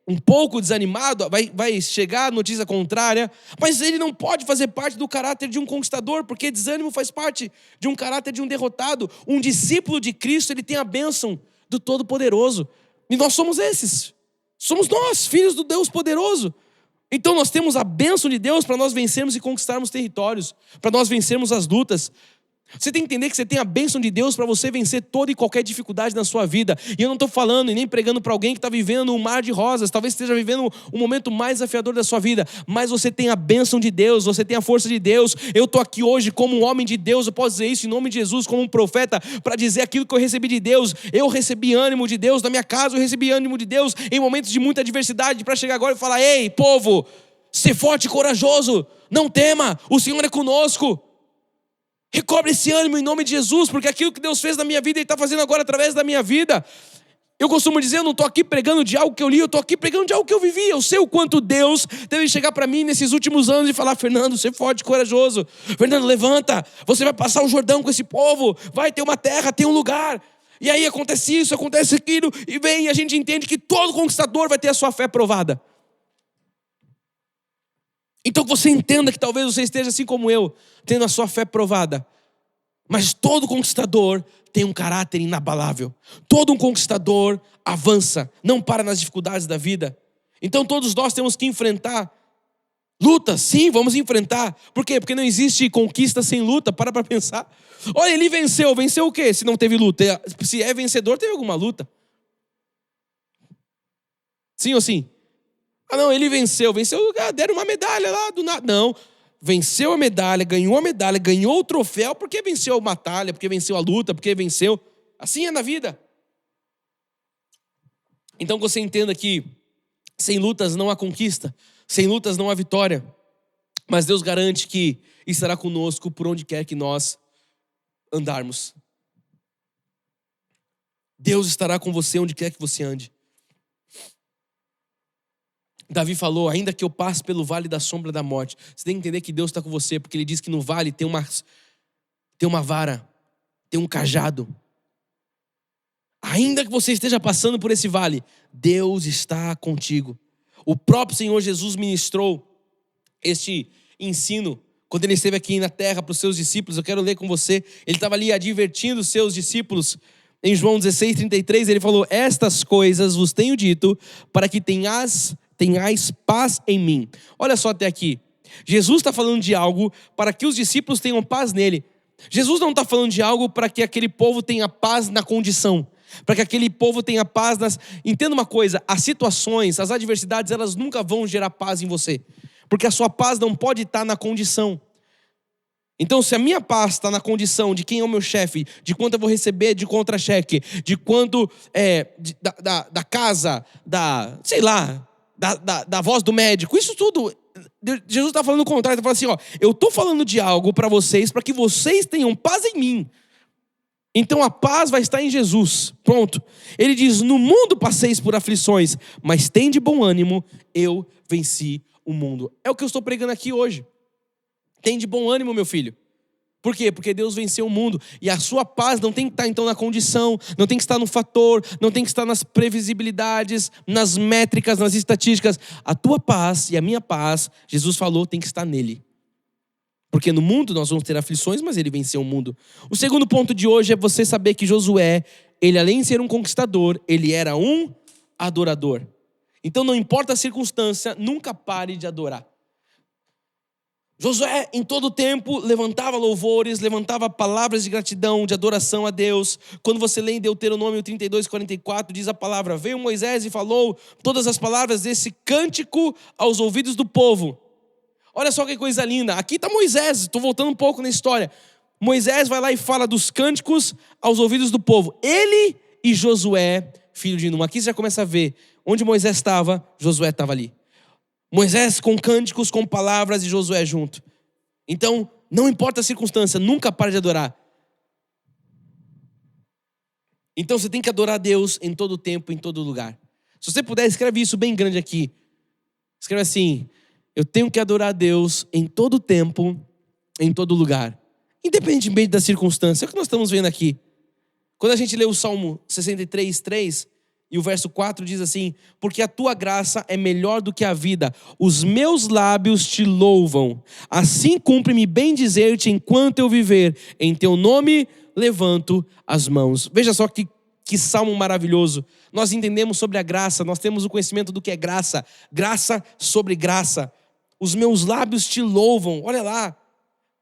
S1: um pouco desanimado, vai chegar a notícia contrária, mas ele não pode fazer parte do caráter de um conquistador, porque desânimo faz parte de um caráter de um derrotado. Um discípulo de Cristo, ele tem a bênção do Todo-Poderoso. E nós somos esses. Somos nós, filhos do Deus poderoso. Então nós temos a bênção de Deus para nós vencermos e conquistarmos territórios, para nós vencermos as lutas. Você tem que entender que você tem a bênção de Deus para você vencer toda e qualquer dificuldade na sua vida. E eu não estou falando e nem pregando para alguém que está vivendo um mar de rosas, talvez esteja vivendo um momento mais desafiador da sua vida, mas você tem a bênção de Deus, você tem a força de Deus. Eu estou aqui hoje como um homem de Deus, eu posso dizer isso em nome de Jesus, como um profeta, para dizer aquilo que eu recebi de Deus. Eu recebi ânimo de Deus na minha casa, eu recebi ânimo de Deus em momentos de muita adversidade, para chegar agora e falar: ei povo, ser forte e corajoso, não tema, o Senhor é conosco. Recobre esse ânimo em nome de Jesus, porque aquilo que Deus fez na minha vida, Ele está fazendo agora através da minha vida. Eu costumo dizer, eu não estou aqui pregando de algo que eu li, eu estou aqui pregando de algo que eu vivi. Eu sei o quanto Deus deve chegar para mim nesses últimos anos e falar: Fernando, ser forte e corajoso. Fernando, levanta, você vai passar o Jordão com esse povo, vai ter uma terra, tem um lugar. E aí acontece isso, acontece aquilo, e vem, e a gente entende que todo conquistador vai ter a sua fé provada. Então que você entenda que talvez você esteja assim como eu, tendo a sua fé provada. Mas todo conquistador tem um caráter inabalável. Todo um conquistador avança, não para nas dificuldades da vida. Então todos nós temos que enfrentar lutas, sim, vamos enfrentar. Por quê? Porque não existe conquista sem luta, para pensar. Olha, ele venceu o quê? Se não teve luta, se é vencedor, teve alguma luta. Sim ou sim? Ah não, ele venceu, deram uma medalha lá do nada. Não, venceu a medalha, ganhou o troféu, porque venceu a batalha, porque venceu a luta, porque venceu. Assim é na vida. Então você entenda que sem lutas não há conquista, sem lutas não há vitória. Mas Deus garante que estará conosco por onde quer que nós andarmos. Deus estará com você onde quer que você ande. Davi falou: ainda que eu passe pelo vale da sombra da morte. Você tem que entender que Deus está com você, porque Ele diz que no vale tem uma vara, tem um cajado. A Ainda que você esteja passando por esse vale, Deus está contigo. O próprio Senhor Jesus ministrou este ensino quando ele esteve aqui na terra para os seus discípulos. Eu quero ler com você. Ele estava ali advertindo os seus discípulos. Em João 16:33, ele falou: estas coisas vos tenho dito para que tenhais paz em mim. Olha só até aqui. Jesus está falando de algo para que os discípulos tenham paz nele. Jesus não está falando de algo para que aquele povo tenha paz na condição, para que aquele povo tenha paz nas... Entenda uma coisa, as situações, as adversidades, elas nunca vão gerar paz em você, porque a sua paz não pode estar na condição. Então, se a minha paz está na condição de quem é o meu chefe, de quanto eu vou receber de contra-cheque, de quanto da casa, sei lá, da voz do médico, isso tudo, Jesus está falando o contrário. Ele está falando assim, eu estou falando de algo para vocês, para que vocês tenham paz em mim. Então a paz vai estar em Jesus, pronto. Ele diz, no mundo passeis por aflições, mas tende bom ânimo, eu venci o mundo. É o que eu estou pregando aqui hoje. Tem de bom ânimo, meu filho. Por quê? Porque Deus venceu o mundo. E a sua paz não tem que estar então na condição, não tem que estar no fator, não tem que estar nas previsibilidades, nas métricas, nas estatísticas. A tua paz e a minha paz, Jesus falou, tem que estar nele. Porque no mundo nós vamos ter aflições, mas ele venceu o mundo. O segundo ponto de hoje é você saber que Josué, ele além de ser um conquistador, ele era um adorador. Então não importa a circunstância, nunca pare de adorar. Josué, em todo o tempo, levantava louvores, levantava palavras de gratidão, de adoração a Deus. Quando você lê em Deuteronômio 32:44, diz a palavra: veio Moisés e falou todas as palavras desse cântico aos ouvidos do povo. Olha só que coisa linda. Aqui está Moisés, estou voltando um pouco na história. Moisés vai lá e fala dos cânticos aos ouvidos do povo. Ele e Josué, filho de Num. Aqui você já começa a ver onde Moisés estava, Josué estava ali. Moisés com cânticos, com palavras e Josué junto. Então, não importa a circunstância, nunca pare de adorar. Então você tem que adorar a Deus em todo tempo, em todo lugar. Se você puder, escreve isso bem grande aqui. Escreve assim: eu tenho que adorar a Deus em todo tempo, em todo lugar. Independentemente da circunstância. É o que nós estamos vendo aqui. Quando a gente lê o Salmo 63:3, e o verso 4 diz assim: porque a tua graça é melhor do que a vida, os meus lábios te louvam. Assim cumpre-me bem dizer-te enquanto eu viver, em teu nome levanto as mãos. Veja só que salmo maravilhoso. Nós entendemos sobre a graça, nós temos o conhecimento do que é graça, graça sobre graça. Os meus lábios te louvam, olha lá.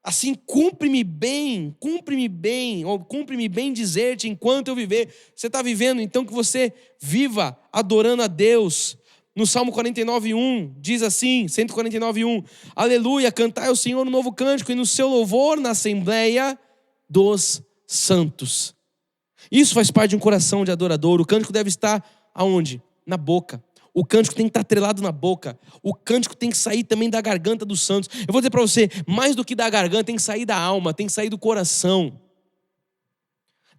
S1: Assim, cumpre-me bem dizer-te enquanto eu viver. Você está vivendo, então que você viva adorando a Deus. No Salmo 49:1, diz assim, 149:1, aleluia, cantai ao Senhor um novo cântico, e no seu louvor na assembleia dos santos. Isso faz parte de um coração de adorador. O cântico deve estar aonde? Na boca. O cântico tem que estar atrelado na boca. O cântico tem que sair também da garganta dos santos. Eu vou dizer para você, mais do que da garganta, tem que sair da alma, tem que sair do coração.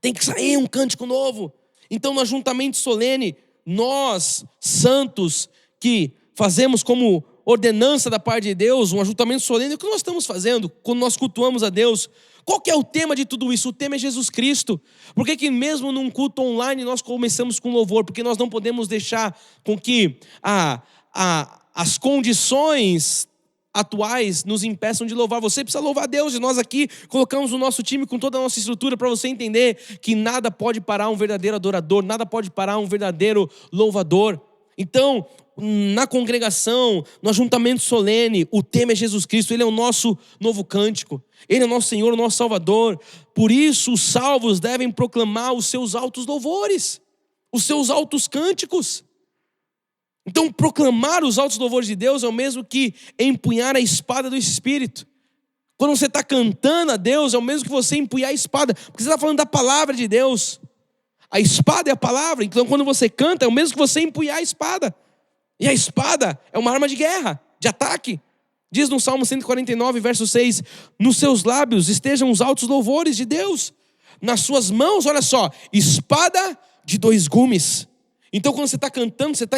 S1: Tem que sair um cântico novo. Então, no ajuntamento solene, nós, santos, que fazemos como ordenança da parte de Deus, um ajuntamento solene, o que nós estamos fazendo quando nós cultuamos a Deus? Qual que é o tema de tudo isso? O tema é Jesus Cristo. Por que mesmo num culto online nós começamos com louvor? Porque nós não podemos deixar com que as condições atuais nos impeçam de louvar. Você precisa louvar a Deus, e nós aqui colocamos o nosso time com toda a nossa estrutura para você entender que nada pode parar um verdadeiro adorador, nada pode parar um verdadeiro louvador. Então, na congregação, no ajuntamento solene, o tema é Jesus Cristo. Ele é o nosso novo cântico. Ele é o nosso Senhor, o nosso Salvador. Por isso os salvos devem proclamar os seus altos louvores, os seus altos cânticos. Então proclamar os altos louvores de Deus é o mesmo que empunhar a espada do Espírito. Quando você está cantando a Deus, é o mesmo que você empunhar a espada, porque você está falando da palavra de Deus. A espada é a palavra, então quando você canta, é o mesmo que você empunhar a espada. E a espada é uma arma de guerra, de ataque. Diz no Salmo 149, verso 6, nos seus lábios estejam os altos louvores de Deus. Nas suas mãos, olha só, espada de 2 gumes. Então quando você está cantando, você está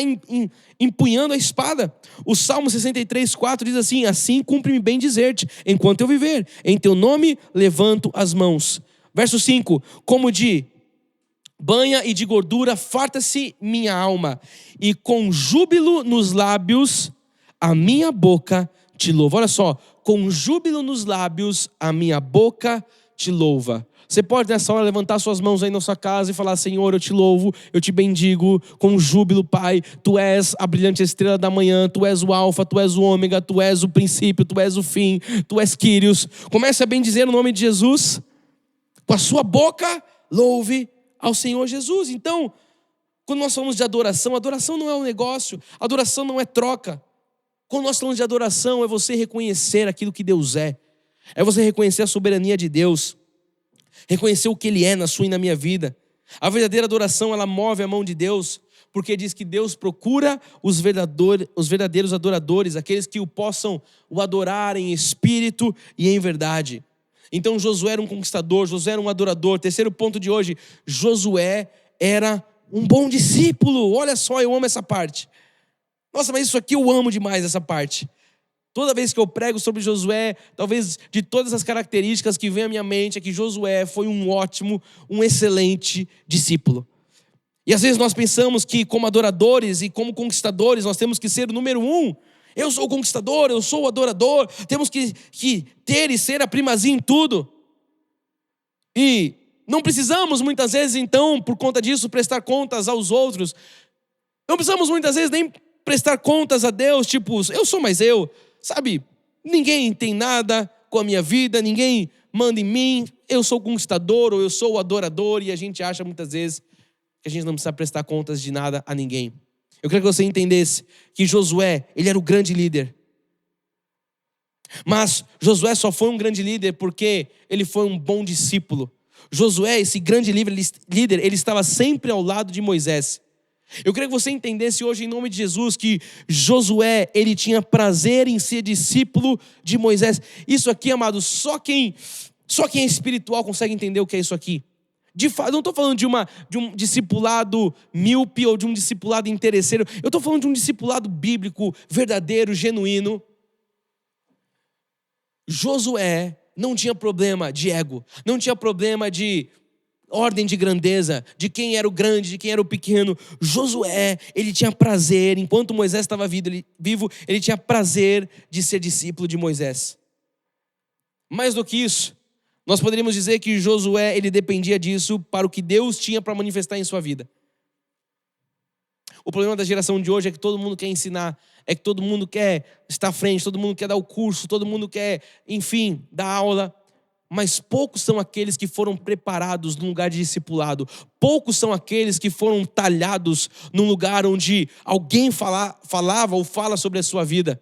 S1: empunhando a espada. O Salmo 63:4 diz assim: assim cumpre-me bem dizer-te, enquanto eu viver, em teu nome levanto as mãos. Verso 5, como de banha e de gordura farta-se minha alma, e com júbilo nos lábios a minha boca te louva. Olha só, com júbilo nos lábios a minha boca te louva. Você pode nessa hora levantar suas mãos aí na sua casa e falar: Senhor, eu te louvo, eu te bendigo com júbilo, Pai. Tu és a brilhante estrela da manhã, Tu és o alfa, Tu és o ômega, Tu és o princípio, Tu és o fim, Tu és Quírios. Comece a bendizer o nome de Jesus. Com a sua boca, louve ao Senhor Jesus. Então, quando nós falamos de adoração, adoração não é um negócio, adoração não é troca. Quando nós falamos de adoração, é você reconhecer aquilo que Deus é você reconhecer a soberania de Deus, reconhecer o que Ele é na sua e na minha vida. A verdadeira adoração, ela move a mão de Deus, porque diz que Deus procura os verdadeiros adoradores, aqueles que possam o adorar em espírito e em verdade. Então Josué era um conquistador, Josué era um adorador. Terceiro ponto de hoje, Josué era um bom discípulo. Olha só, eu amo essa parte. Nossa, mas isso aqui eu amo demais, essa parte. Toda vez que eu prego sobre Josué, talvez de todas as características que vem à minha mente, é que Josué foi um ótimo, um excelente discípulo. E às vezes nós pensamos que como adoradores e como conquistadores, nós temos que ser o número 1. Eu sou o conquistador, eu sou o adorador, temos que ter e ser a primazia em tudo. E não precisamos muitas vezes então, por conta disso, prestar contas aos outros. Não precisamos muitas vezes nem prestar contas a Deus, tipo, eu sou mais eu. Sabe, ninguém tem nada com a minha vida, ninguém manda em mim, eu sou o conquistador ou eu sou o adorador, e a gente acha muitas vezes que a gente não precisa prestar contas de nada a ninguém. Eu queria que você entendesse que Josué, ele era o grande líder. Mas Josué só foi um grande líder porque ele foi um bom discípulo. Josué, esse grande líder, ele estava sempre ao lado de Moisés. Eu queria que você entendesse hoje, em nome de Jesus, que Josué, ele tinha prazer em ser discípulo de Moisés. Isso aqui, amados, só quem é espiritual consegue entender o que é isso aqui. De fato, eu não estou falando de um discipulado míope ou de um discipulado interesseiro. Eu estou falando de um discipulado bíblico, verdadeiro, genuíno. Josué não tinha problema de ego, não tinha problema de ordem de grandeza, de quem era o grande, de quem era o pequeno. Josué, ele tinha prazer, enquanto Moisés estava vivo, ele tinha prazer de ser discípulo de Moisés. Mais do que isso, nós poderíamos dizer que Josué, ele dependia disso para o que Deus tinha para manifestar em sua vida. O problema da geração de hoje é que todo mundo quer ensinar, é que todo mundo quer estar à frente, todo mundo quer dar o curso, todo mundo quer, enfim, dar aula. Mas poucos são aqueles que foram preparados num lugar de discipulado. Poucos são aqueles que foram talhados num lugar onde alguém falava ou fala sobre a sua vida.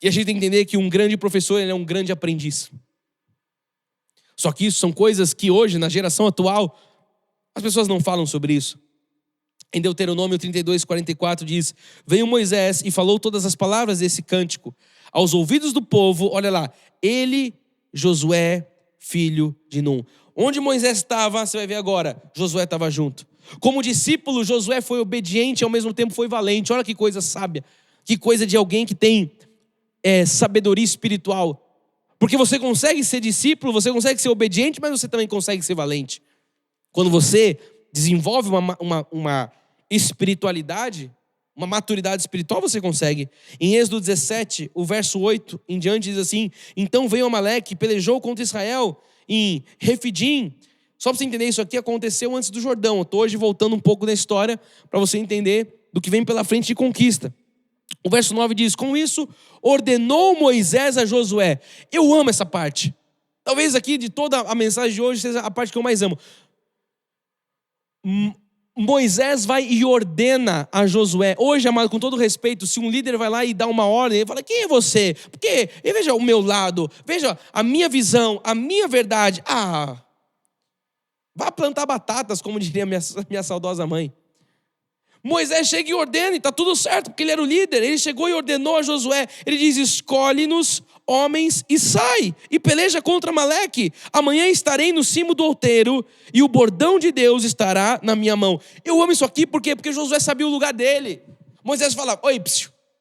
S1: E a gente tem que entender que um grande professor, ele é um grande aprendiz. Só que isso são coisas que hoje, na geração atual, as pessoas não falam sobre isso. Em Deuteronômio 32:44 diz: veio Moisés e falou todas as palavras desse cântico aos ouvidos do povo. Olha lá, ele, Josué, filho de Num. Onde Moisés estava, você vai ver agora, Josué estava junto. Como discípulo, Josué foi obediente e ao mesmo tempo foi valente. Olha que coisa sábia, que coisa de alguém que tem sabedoria espiritual. Porque você consegue ser discípulo, você consegue ser obediente, mas você também consegue ser valente. Quando você desenvolve uma espiritualidade, uma maturidade espiritual, você consegue. Em Êxodo 17, o verso 8 em diante diz assim: então veio Amaleque e pelejou contra Israel em Refidim. Só para você entender, isso aqui aconteceu antes do Jordão. Eu estou hoje voltando um pouco da história para você entender do que vem pela frente de conquista. O verso 9 diz: com isso ordenou Moisés a Josué. Eu amo essa parte. Talvez aqui de toda a mensagem de hoje seja a parte que eu mais amo. Moisés vai e ordena a Josué. Hoje, amado, com todo respeito, se um líder vai lá e dá uma ordem, ele fala: quem é você? Porque veja o meu lado, veja a minha visão, a minha verdade. Vá plantar batatas, como diria minha saudosa mãe. Moisés chega e ordena, e está tudo certo, porque ele era o líder. Ele chegou e ordenou a Josué. Ele diz: escolhe-nos homens e sai, e peleja contra Amaleque. Amanhã estarei no cimo do outeiro, e o bordão de Deus estará na minha mão. Eu amo isso aqui, por quê? Porque Josué sabia o lugar dele. Moisés fala: oi,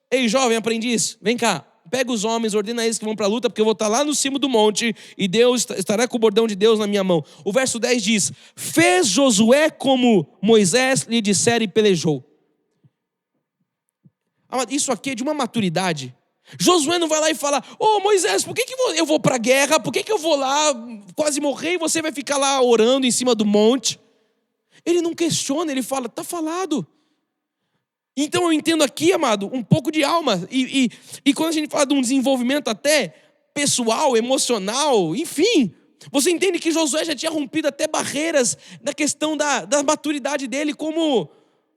S1: ei jovem aprendiz, vem cá, pega os homens, ordena eles que vão para a luta, porque eu vou estar lá no cimo do monte e Deus estará com o bordão de Deus na minha mão. O verso 10 diz: fez Josué como Moisés lhe dissera e pelejou. Isso aqui é de uma maturidade. Josué não vai lá e fala: ô Moisés, por que eu vou para a guerra? Por que eu vou lá quase morrer e você vai ficar lá orando em cima do monte? Ele não questiona, ele fala: tá falado. Então eu entendo aqui, amado, um pouco de alma. E quando a gente fala de um desenvolvimento até pessoal, emocional, enfim, você entende que Josué já tinha rompido até barreiras na questão da maturidade dele, como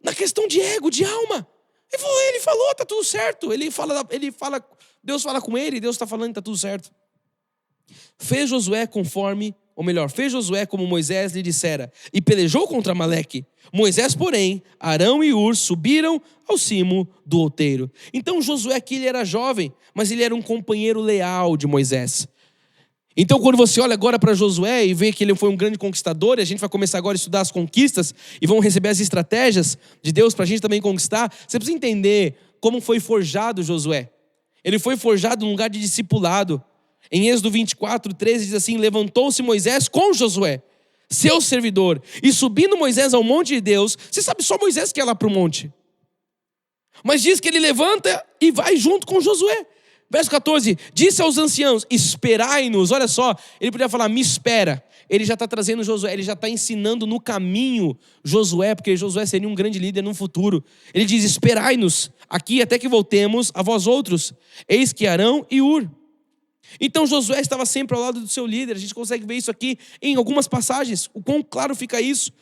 S1: na questão de ego, de alma. Ele falou, tá tudo certo. Ele fala, Deus fala com ele, Deus está falando, tá tudo certo. Fez Josué fez Josué como Moisés lhe dissera, e pelejou contra Amaleque. Moisés, porém, Arão e Hur subiram ao cimo do outeiro. Então Josué aqui, ele era jovem, mas ele era um companheiro leal de Moisés. Então quando você olha agora para Josué e vê que ele foi um grande conquistador, e a gente vai começar agora a estudar as conquistas, e vamos receber as estratégias de Deus para a gente também conquistar, você precisa entender como foi forjado Josué. Ele foi forjado num lugar de discipulado. Em Êxodo 24, 13 diz assim: levantou-se Moisés com Josué, seu servidor, e subindo Moisés ao monte de Deus. Você sabe, só Moisés que ia lá para o monte, mas diz que ele levanta e vai junto com Josué. Verso 14, disse aos anciãos: esperai-nos. Olha só, ele podia falar: me espera. Ele já está trazendo Josué, ele já está ensinando no caminho Josué, porque Josué seria um grande líder no futuro. Ele diz: esperai-nos aqui até que voltemos a vós outros, eis que Arão e Hur. Então Josué estava sempre ao lado do seu líder. A gente consegue ver isso aqui em algumas passagens, o quão claro fica isso.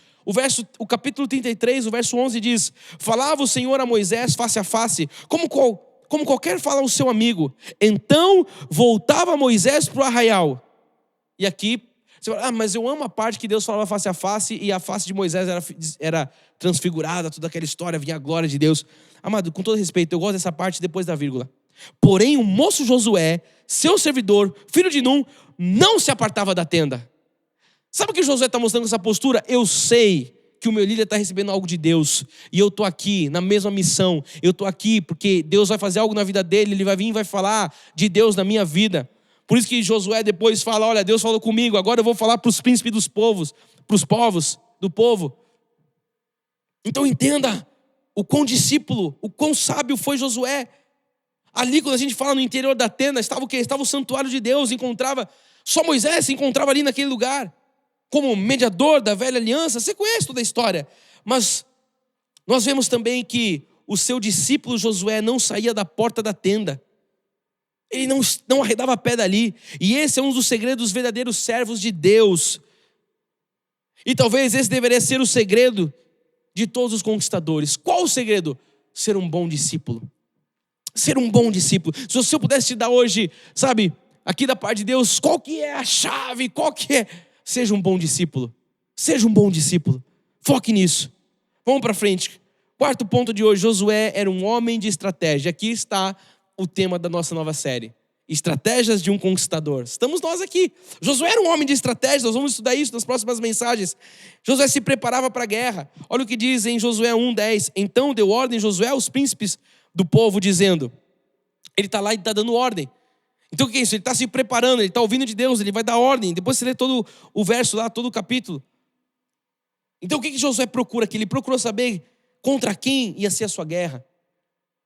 S1: O capítulo 33, o verso 11 diz: falava o Senhor a Moisés face a face, como qualquer fala ao seu amigo. Então voltava Moisés para o arraial. E aqui você fala: mas eu amo a parte que Deus falava face a face e a face de Moisés era transfigurada, toda aquela história, vinha a glória de Deus. Amado, com todo respeito, eu gosto dessa parte depois da vírgula. Porém o moço Josué, seu servidor, filho de Num, não se apartava da tenda. Sabe o que Josué está mostrando com essa postura? Eu sei que o meu líder está recebendo algo de Deus, e eu estou aqui na mesma missão. Eu estou aqui porque Deus vai fazer algo na vida dele, ele vai vir e vai falar de Deus na minha vida. Por isso que Josué depois fala: olha, Deus falou comigo, agora eu vou falar para os príncipes dos povos, para os povos do povo. Então entenda o quão discípulo, o quão sábio foi Josué. Ali, quando a gente fala no interior da tenda, estava o quê? Estava o santuário de Deus, só Moisés se encontrava ali naquele lugar, como mediador da velha aliança. Você conhece toda a história, mas nós vemos também que o seu discípulo Josué não saía da porta da tenda, ele não arredava pé dali, e esse é um dos segredos dos verdadeiros servos de Deus, e talvez esse deveria ser o segredo de todos os conquistadores. Qual o segredo? Ser um bom discípulo. Ser um bom discípulo. Se eu pudesse te dar hoje, sabe, aqui da parte de Deus, qual que é a chave, seja um bom discípulo. Seja um bom discípulo. Foque nisso. Vamos para frente. Quarto ponto de hoje: Josué era um homem de estratégia. Aqui está o tema da nossa nova série: estratégias de um conquistador. Estamos nós aqui. Josué era um homem de estratégia. Nós vamos estudar isso nas próximas mensagens. Josué se preparava para a guerra. Olha o que diz em Josué 1:10. Então deu ordem Josué aos príncipes do povo, dizendo... Ele está lá e está dando ordem. Então o que é isso? Ele está se preparando, ele está ouvindo de Deus, ele vai dar ordem. Depois você lê todo o verso lá, todo o capítulo. Então o que Josué procura aqui? Ele procurou saber contra quem ia ser a sua guerra.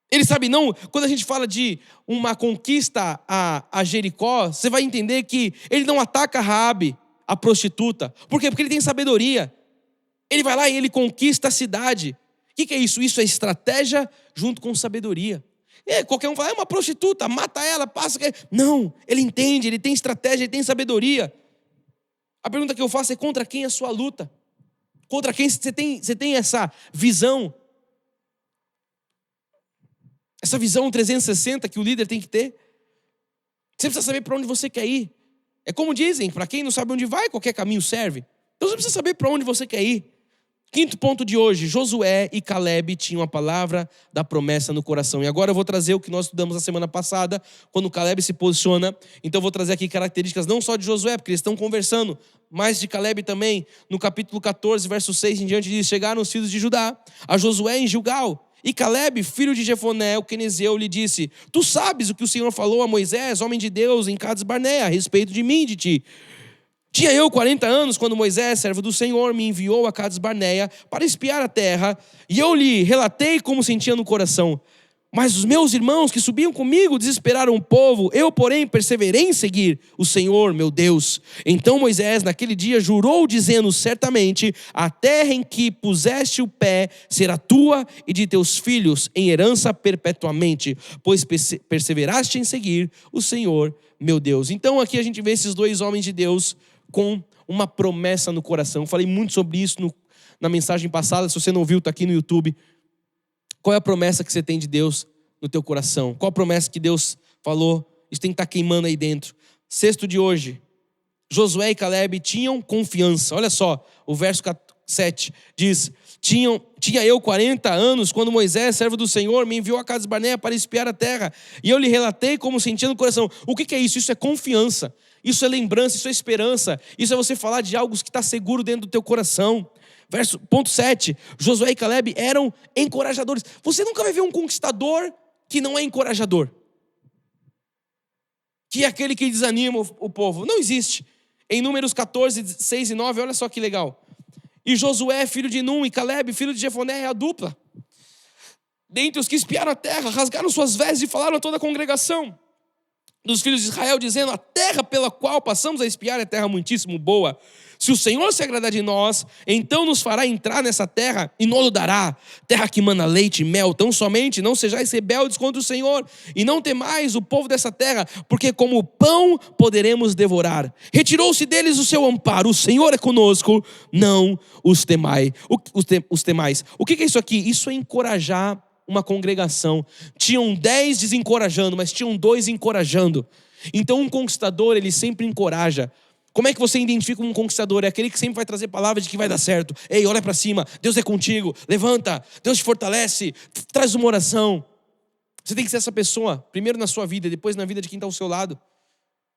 S1: Ele sabe, não, quando a gente fala de uma conquista a Jericó, você vai entender que ele não ataca Raabe, a prostituta. Por quê? Porque ele tem sabedoria. Ele vai lá e ele conquista a cidade. O que é isso? Isso é estratégia junto com sabedoria. Qualquer um fala: é uma prostituta, mata ela, passa. Não, ele entende, ele tem estratégia, ele tem sabedoria. A pergunta que eu faço é: contra quem é a sua luta? Contra quem você tem essa visão? Essa visão 360 que o líder tem que ter? Você precisa saber para onde você quer ir. É como dizem, para quem não sabe onde vai, qualquer caminho serve. Então você precisa saber para onde você quer ir. Quinto ponto de hoje: Josué e Caleb tinham a palavra da promessa no coração. E agora eu vou trazer o que nós estudamos na semana passada, quando Caleb se posiciona. Então eu vou trazer aqui características não só de Josué, porque eles estão conversando, mas de Caleb também. No capítulo 14, verso 6 em diante diz: chegaram os filhos de Judá a Josué em Gilgal, E Caleb, filho de Jefoné, o quenezeu, lhe disse: tu sabes o que o Senhor falou a Moisés, homem de Deus, em Cades Barneia, a respeito de mim e de ti. Tinha eu 40 anos quando Moisés, servo do Senhor, me enviou a Cades Barneia para espiar a terra, e eu lhe relatei como sentia no coração. Mas os meus irmãos que subiam comigo desesperaram o povo. Eu, porém, perseverei em seguir o Senhor, meu Deus. Então Moisés, naquele dia, jurou, dizendo: certamente a terra em que puseste o pé será tua e de teus filhos em herança perpetuamente, pois perseveraste em seguir o Senhor, meu Deus. Então aqui a gente vê esses dois homens de Deus com uma promessa no coração. Eu falei muito sobre isso na mensagem passada. Se você não viu, está aqui no YouTube. Qual é a promessa que você tem de Deus no teu coração? Qual a promessa que Deus falou? Isso tem que estar queimando aí dentro. Sexto de hoje. Josué e Caleb tinham confiança. Olha só, o verso 7 diz: tinha eu 40 anos quando Moisés, servo do Senhor, me enviou a Cades Barneia para espiar a terra. E eu lhe relatei como sentia no coração. O que é isso? Isso é confiança. Isso é lembrança, isso é esperança. Isso é você falar de algo que está seguro dentro do teu coração. Ponto 7, Josué e Caleb eram encorajadores. Você nunca vai ver um conquistador que não é encorajador, que é aquele que desanima o povo. Não existe. Em Números 14, 6 e 9, olha só que legal. E Josué, filho de Num, e Caleb, filho de Jefoné, é a dupla. Dentre os que espiaram a terra, rasgaram suas vestes e falaram a toda a congregação dos filhos de Israel, dizendo: a terra pela qual passamos a espiar é terra muitíssimo boa. Se o Senhor se agradar de nós, então nos fará entrar nessa terra e nos dará, terra que mana leite e mel. Tão somente não sejais rebeldes contra o Senhor, e não temais o povo dessa terra, porque como pão poderemos devorar. Retirou-se deles o seu amparo, o Senhor é conosco, não os temais. O que é isso aqui? Isso é encorajar uma congregação. Tinham 10 desencorajando, mas tinham 2 encorajando. Então um conquistador, ele sempre encoraja. Como é que você identifica um conquistador? É aquele que sempre vai trazer palavras de que vai dar certo. Ei, olha para cima, Deus é contigo, levanta, Deus te fortalece, traz uma oração. Você tem que ser essa pessoa, primeiro na sua vida, depois na vida de quem está ao seu lado.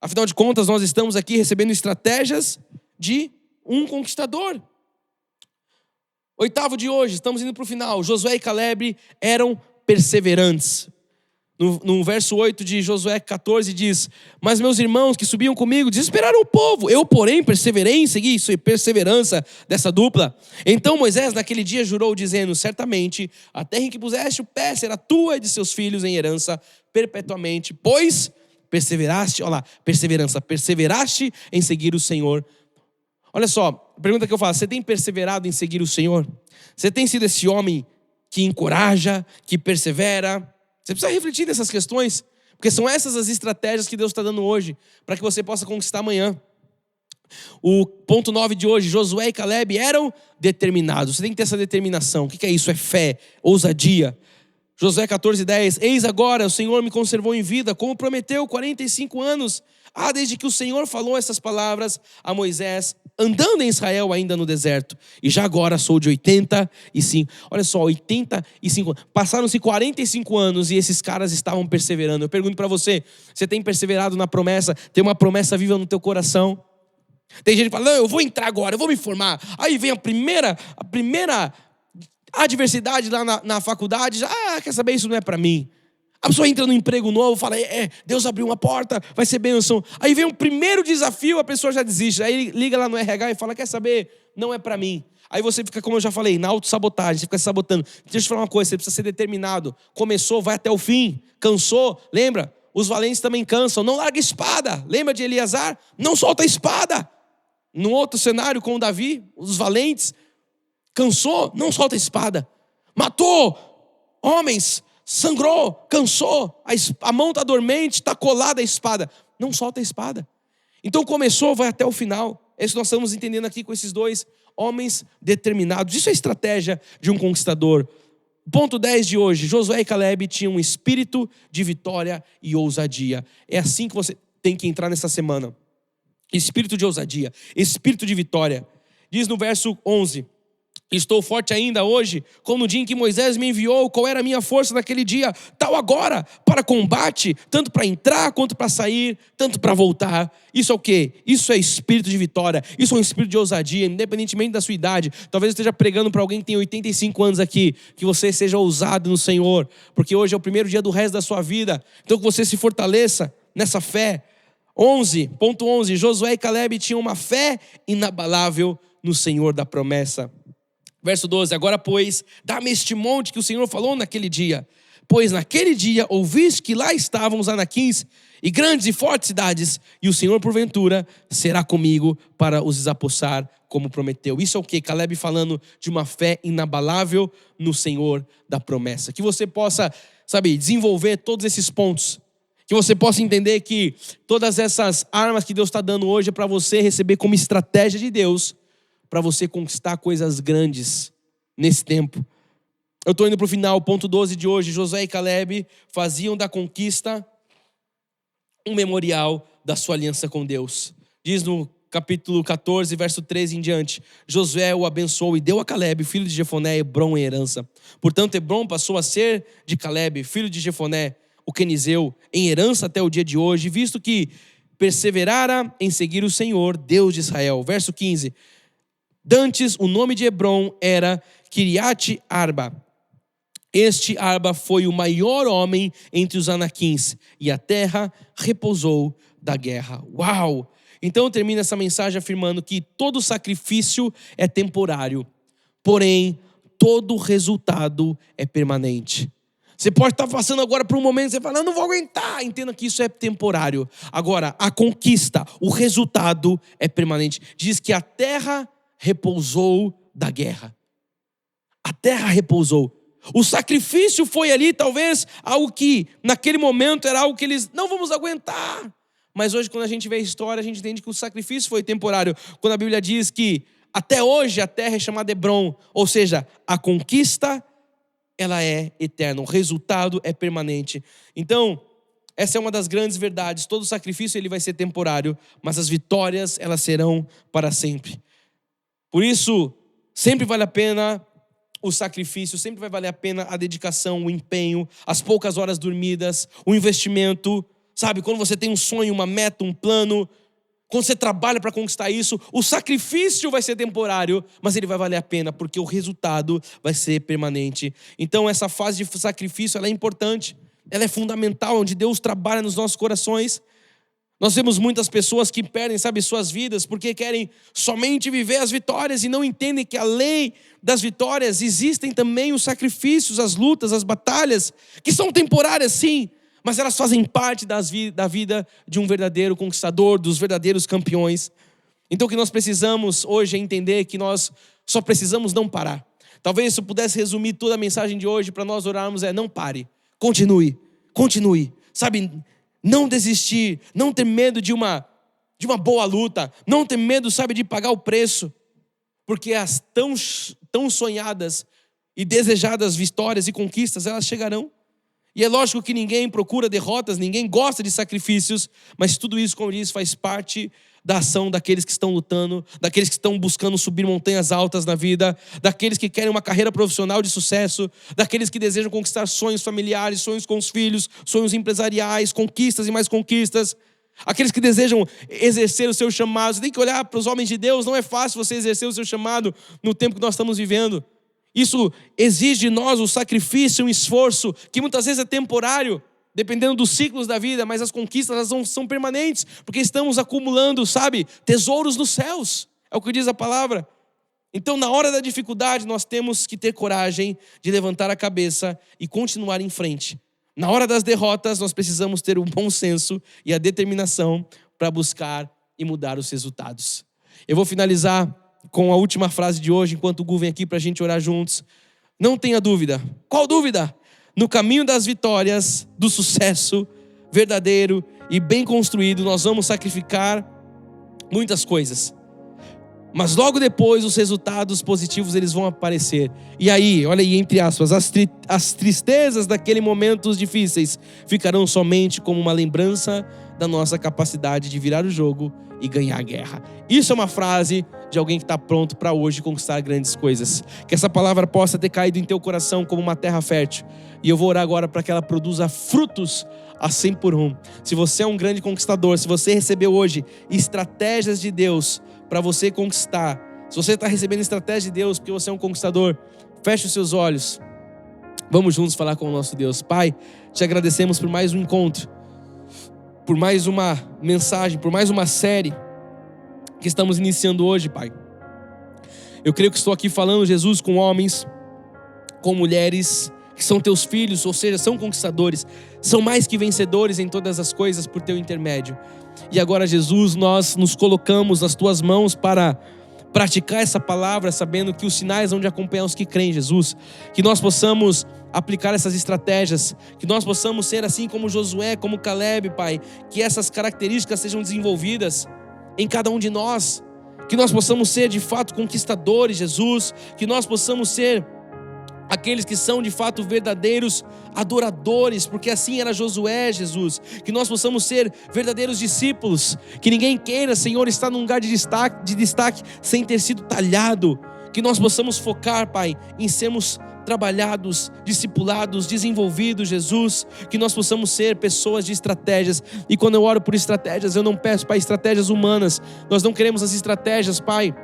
S1: Afinal de contas, nós estamos aqui recebendo estratégias de um conquistador. Oitavo de hoje, estamos indo para o final. Josué e Caleb eram perseverantes. No verso 8 de Josué 14 diz: mas meus irmãos que subiam comigo desesperaram o povo. Eu, porém, perseverei em seguir isso e perseverança dessa dupla. Então Moisés naquele dia jurou, dizendo: certamente a terra em que puseste o pé será tua e de seus filhos em herança perpetuamente, pois perseveraste, olha lá, perseveraste em seguir o Senhor. Olha só, a pergunta que eu faço: você tem perseverado em seguir o Senhor? Você tem sido esse homem que encoraja, que persevera? Você precisa refletir nessas questões, porque são essas as estratégias que Deus está dando hoje, para que você possa conquistar amanhã. O ponto 9 de hoje: Josué e Caleb eram determinados. Você tem que ter essa determinação. O que é isso? É fé, ousadia. Josué 14:10: eis agora o Senhor me conservou em vida, como prometeu, 45 anos. Desde que o Senhor falou essas palavras a Moisés, andando em Israel ainda no deserto. E já agora sou de 85. Olha só, 85. Passaram-se 45 anos e esses caras estavam perseverando. Eu pergunto para você: você tem perseverado na promessa? Tem uma promessa viva no teu coração? Tem gente que fala: não, eu vou entrar agora, eu vou me formar. Aí vem a primeira adversidade lá na faculdade. Quer saber, isso não é para mim. A pessoa entra no emprego novo, fala: Deus abriu uma porta, vai ser bênção. Aí vem o primeiro desafio, a pessoa já desiste. Aí liga lá no RH e fala: quer saber, não é pra mim. Aí você fica, como eu já falei, na autossabotagem, você fica se sabotando. Deixa eu te falar uma coisa: você precisa ser determinado. Começou, vai até o fim. Cansou, lembra? Os valentes também cansam. Não larga a espada. Lembra de Eleazar? Não solta a espada. No outro cenário com o Davi, os valentes, cansou, não solta a espada. Matou homens, sangrou, cansou, a mão está dormente, está colada a espada. Não solta a espada. Então começou, vai até o final. É isso que nós estamos entendendo aqui com esses dois homens determinados. Isso é a estratégia de um conquistador. Ponto 10 de hoje: Josué e Caleb tinham um espírito de vitória e ousadia. É assim que você tem que entrar nessa semana. Espírito de ousadia, espírito de vitória. Diz no verso 11: Estou forte ainda hoje, como no dia em que Moisés me enviou. Qual era a minha força naquele dia? Tal agora, para combate, tanto para entrar quanto para sair, tanto para voltar. Isso é o quê? Isso é espírito de vitória, isso é um espírito de ousadia, independentemente da sua idade. Talvez eu esteja pregando para alguém que tem 85 anos aqui, que você seja ousado no Senhor, porque hoje é o primeiro dia do resto da sua vida. Então que você se fortaleça nessa fé. 11.11, Josué e Caleb tinham uma fé inabalável no Senhor da promessa. Verso 12, agora pois, dá-me este monte que o Senhor falou naquele dia. Pois naquele dia ouviste que lá estavam os anaquins e grandes e fortes cidades, e o Senhor porventura será comigo para os desapossar como prometeu. Isso é o que? Caleb falando de uma fé inabalável no Senhor da promessa. Que você possa, desenvolver todos esses pontos. Que você possa entender que todas essas armas que Deus está dando hoje é para você receber como estratégia de Deus, para você conquistar coisas grandes nesse tempo. Eu estou indo para o final, ponto 12 de hoje. Josué e Caleb faziam da conquista um memorial da sua aliança com Deus. Diz no capítulo 14, verso 13 em diante: Josué o abençoou e deu a Caleb, filho de Jefoné, Hebrom em herança. Portanto, Hebrom passou a ser de Caleb, filho de Jefoné, o quenizeu, em herança até o dia de hoje, visto que perseverara em seguir o Senhor, Deus de Israel. Verso 15: Dantes, o nome de Hebrom era Kiriate Arba. Este Arba foi o maior homem entre os anaquins, e a terra repousou da guerra. Uau! Então termina essa mensagem afirmando que todo sacrifício é temporário, porém todo resultado é permanente. Você pode estar passando agora por um momento, você fala, não vou aguentar. Entenda que isso é temporário. Agora, a conquista, o resultado é permanente. Diz que a terra repousou da guerra. A terra repousou. O sacrifício foi ali, talvez, algo que naquele momento era algo que eles não vamos aguentar. Mas hoje, quando a gente vê a história, a gente entende que o sacrifício foi temporário. Quando a Bíblia diz que até hoje a terra é chamada Hebrom, ou seja, a conquista, ela é eterna, o resultado é permanente. Então, essa é uma das grandes verdades. Todo sacrifício ele vai ser temporário, mas as vitórias elas serão para sempre. Por isso, sempre vale a pena o sacrifício, sempre vai valer a pena a dedicação, o empenho, as poucas horas dormidas, o investimento. Sabe, quando você tem um sonho, uma meta, um plano, quando você trabalha para conquistar isso, o sacrifício vai ser temporário, mas ele vai valer a pena, porque o resultado vai ser permanente. Então essa fase de sacrifício, ela é importante, ela é fundamental, onde Deus trabalha nos nossos corações. Nós vemos muitas pessoas que perdem, suas vidas, porque querem somente viver as vitórias e não entendem que além das vitórias existem também os sacrifícios, as lutas, as batalhas, que são temporárias sim, mas elas fazem parte da vida de um verdadeiro conquistador, dos verdadeiros campeões. Então o que nós precisamos hoje é entender que nós só precisamos não parar. Talvez se eu pudesse resumir toda a mensagem de hoje para nós orarmos não pare, continue, não desistir, não ter medo de uma boa luta, não ter medo, de pagar o preço, porque as tão sonhadas e desejadas vitórias e conquistas, elas chegarão. E é lógico que ninguém procura derrotas, ninguém gosta de sacrifícios, mas tudo isso, como diz, faz parte da ação daqueles que estão lutando, daqueles que estão buscando subir montanhas altas na vida, daqueles que querem uma carreira profissional de sucesso, daqueles que desejam conquistar sonhos familiares, sonhos com os filhos, sonhos empresariais, conquistas e mais conquistas, aqueles que desejam exercer o seu chamado. Você tem que olhar para os homens de Deus, não é fácil você exercer o seu chamado no tempo que nós estamos vivendo. Isso exige de nós um sacrifício, um esforço, que muitas vezes é temporário, dependendo dos ciclos da vida, mas as conquistas elas são permanentes, porque estamos acumulando, tesouros nos céus, é o que diz a palavra. Então, na hora da dificuldade, nós temos que ter coragem de levantar a cabeça e continuar em frente. Na hora das derrotas, nós precisamos ter o bom senso e a determinação para buscar e mudar os resultados. Eu vou finalizar com a última frase de hoje, enquanto o Gu vem aqui para a gente orar juntos. Não tenha dúvida. Qual dúvida? No caminho das vitórias, do sucesso verdadeiro e bem construído, nós vamos sacrificar muitas coisas. Mas logo depois, os resultados positivos eles vão aparecer. E aí, olha aí, entre aspas, as tristezas daqueles momentos difíceis ficarão somente como uma lembrança da nossa capacidade de virar o jogo e ganhar a guerra. Isso é uma frase de alguém que está pronto para hoje conquistar grandes coisas. Que essa palavra possa ter caído em teu coração como uma terra fértil. E eu vou orar agora para que ela produza frutos a 100 por 1. Se você é um grande conquistador, se você recebeu hoje estratégias de Deus para você conquistar, se você está recebendo estratégia de Deus porque você é um conquistador, feche os seus olhos. Vamos juntos falar com o nosso Deus. Pai, te agradecemos por mais um encontro, por mais uma mensagem, por mais uma série que estamos iniciando hoje, Pai. Eu creio que estou aqui falando, Jesus, com homens, com mulheres que são teus filhos, ou seja, são conquistadores, são mais que vencedores em todas as coisas por teu intermédio. E agora, Jesus, nós nos colocamos nas tuas mãos para praticar essa palavra, sabendo que os sinais vão de acompanhar os que creem, Jesus. Que nós possamos aplicar essas estratégias, que nós possamos ser assim como Josué, como Caleb, Pai, que essas características sejam desenvolvidas em cada um de nós, que nós possamos ser de fato conquistadores, Jesus, que nós possamos ser aqueles que são de fato verdadeiros adoradores, porque assim era Josué, Jesus. Que nós possamos ser verdadeiros discípulos, que ninguém queira, Senhor, estar num lugar de destaque sem ter sido talhado. Que nós possamos focar, Pai, em sermos trabalhados, discipulados, desenvolvidos, Jesus. Que nós possamos ser pessoas de estratégias. E quando eu oro por estratégias, eu não peço, Pai, estratégias humanas. Nós não queremos as estratégias, Pai,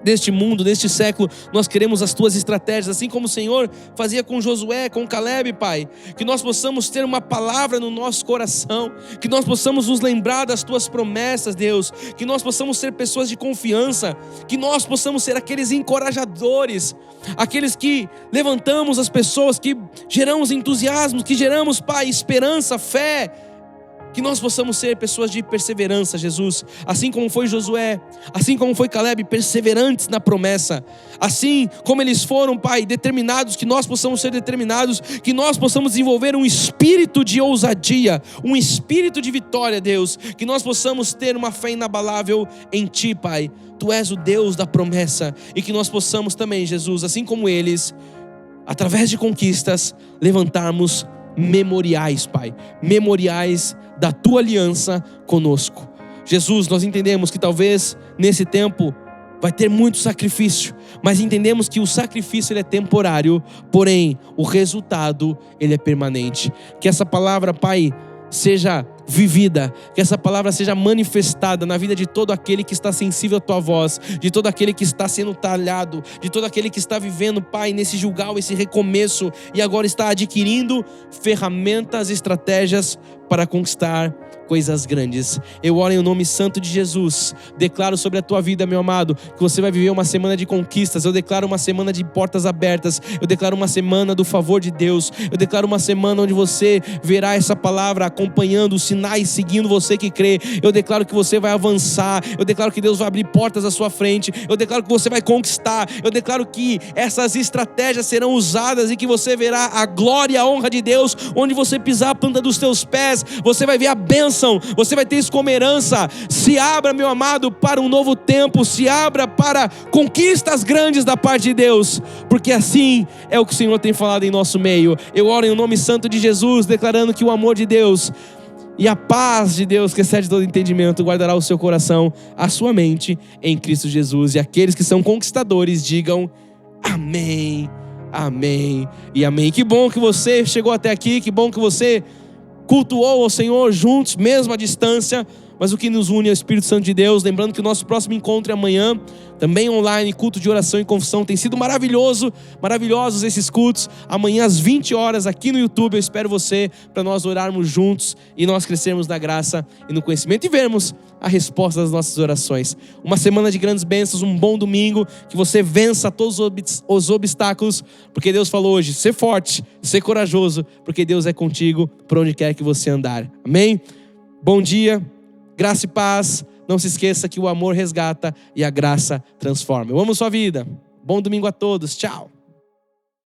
S1: deste mundo, deste século. Nós queremos as tuas estratégias, assim como o Senhor fazia com Josué, com Caleb, Pai. Que nós possamos ter uma palavra no nosso coração, que nós possamos nos lembrar das tuas promessas, Deus, que nós possamos ser pessoas de confiança, que nós possamos ser aqueles encorajadores, aqueles que levantamos as pessoas, que geramos entusiasmo, que geramos, Pai, esperança, fé. Que nós possamos ser pessoas de perseverança, Jesus. Assim como foi Josué, assim como foi Caleb, perseverantes na promessa. Assim como eles foram, Pai, determinados, que nós possamos ser determinados, que nós possamos desenvolver um espírito de ousadia, um espírito de vitória, Deus. Que nós possamos ter uma fé inabalável em Ti, Pai. Tu és o Deus da promessa. E que nós possamos também, Jesus, assim como eles, através de conquistas, levantarmos memoriais, Pai. Memoriais da tua aliança conosco. Jesus, nós entendemos que talvez nesse tempo vai ter muito sacrifício, mas entendemos que o sacrifício ele é temporário, porém o resultado ele é permanente. Que essa palavra, Pai, seja vivida, que essa palavra seja manifestada na vida de todo aquele que está sensível à tua voz, de todo aquele que está sendo talhado, de todo aquele que está vivendo, Pai, nesse julgal, esse recomeço, e agora está adquirindo ferramentas, estratégias para conquistar coisas grandes. Eu oro em nome santo de Jesus, declaro sobre a tua vida, meu amado, que você vai viver uma semana de conquistas. Eu declaro uma semana de portas abertas, eu declaro uma semana do favor de Deus, eu declaro uma semana onde você verá essa palavra acompanhando os sinais, seguindo você que crê. Eu declaro que você vai avançar, eu declaro que Deus vai abrir portas à sua frente, eu declaro que você vai conquistar, eu declaro que essas estratégias serão usadas e que você verá a glória e a honra de Deus. Onde você pisar a planta dos teus pés, você vai ver a bênção, você vai ter isso como herança. Se abra, meu amado, para um novo tempo, se abra para conquistas grandes da parte de Deus, porque assim é o que o Senhor tem falado em nosso meio. Eu oro em nome santo de Jesus, declarando que o amor de Deus e a paz de Deus, que excede todo entendimento, guardará o seu coração, a sua mente em Cristo Jesus. E aqueles que são conquistadores digam amém, amém e amém. Que bom que você chegou até aqui, que bom que você cultuou ao Senhor juntos, mesmo à distância, mas o que nos une é o Espírito Santo de Deus. Lembrando que o nosso próximo encontro é amanhã, também online, culto de oração e confissão. Tem sido maravilhosos esses cultos. Amanhã às 20 horas aqui no YouTube, eu espero você para nós orarmos juntos e nós crescermos na graça e no conhecimento e vermos a resposta das nossas orações. Uma semana de grandes bênçãos, um bom domingo, que você vença todos os obstáculos, porque Deus falou hoje: ser forte, ser corajoso, porque Deus é contigo por onde quer que você andar. Amém? Bom dia, graça e paz. Não se esqueça que o amor resgata e a graça transforma. Eu amo sua vida. Bom domingo a todos. Tchau.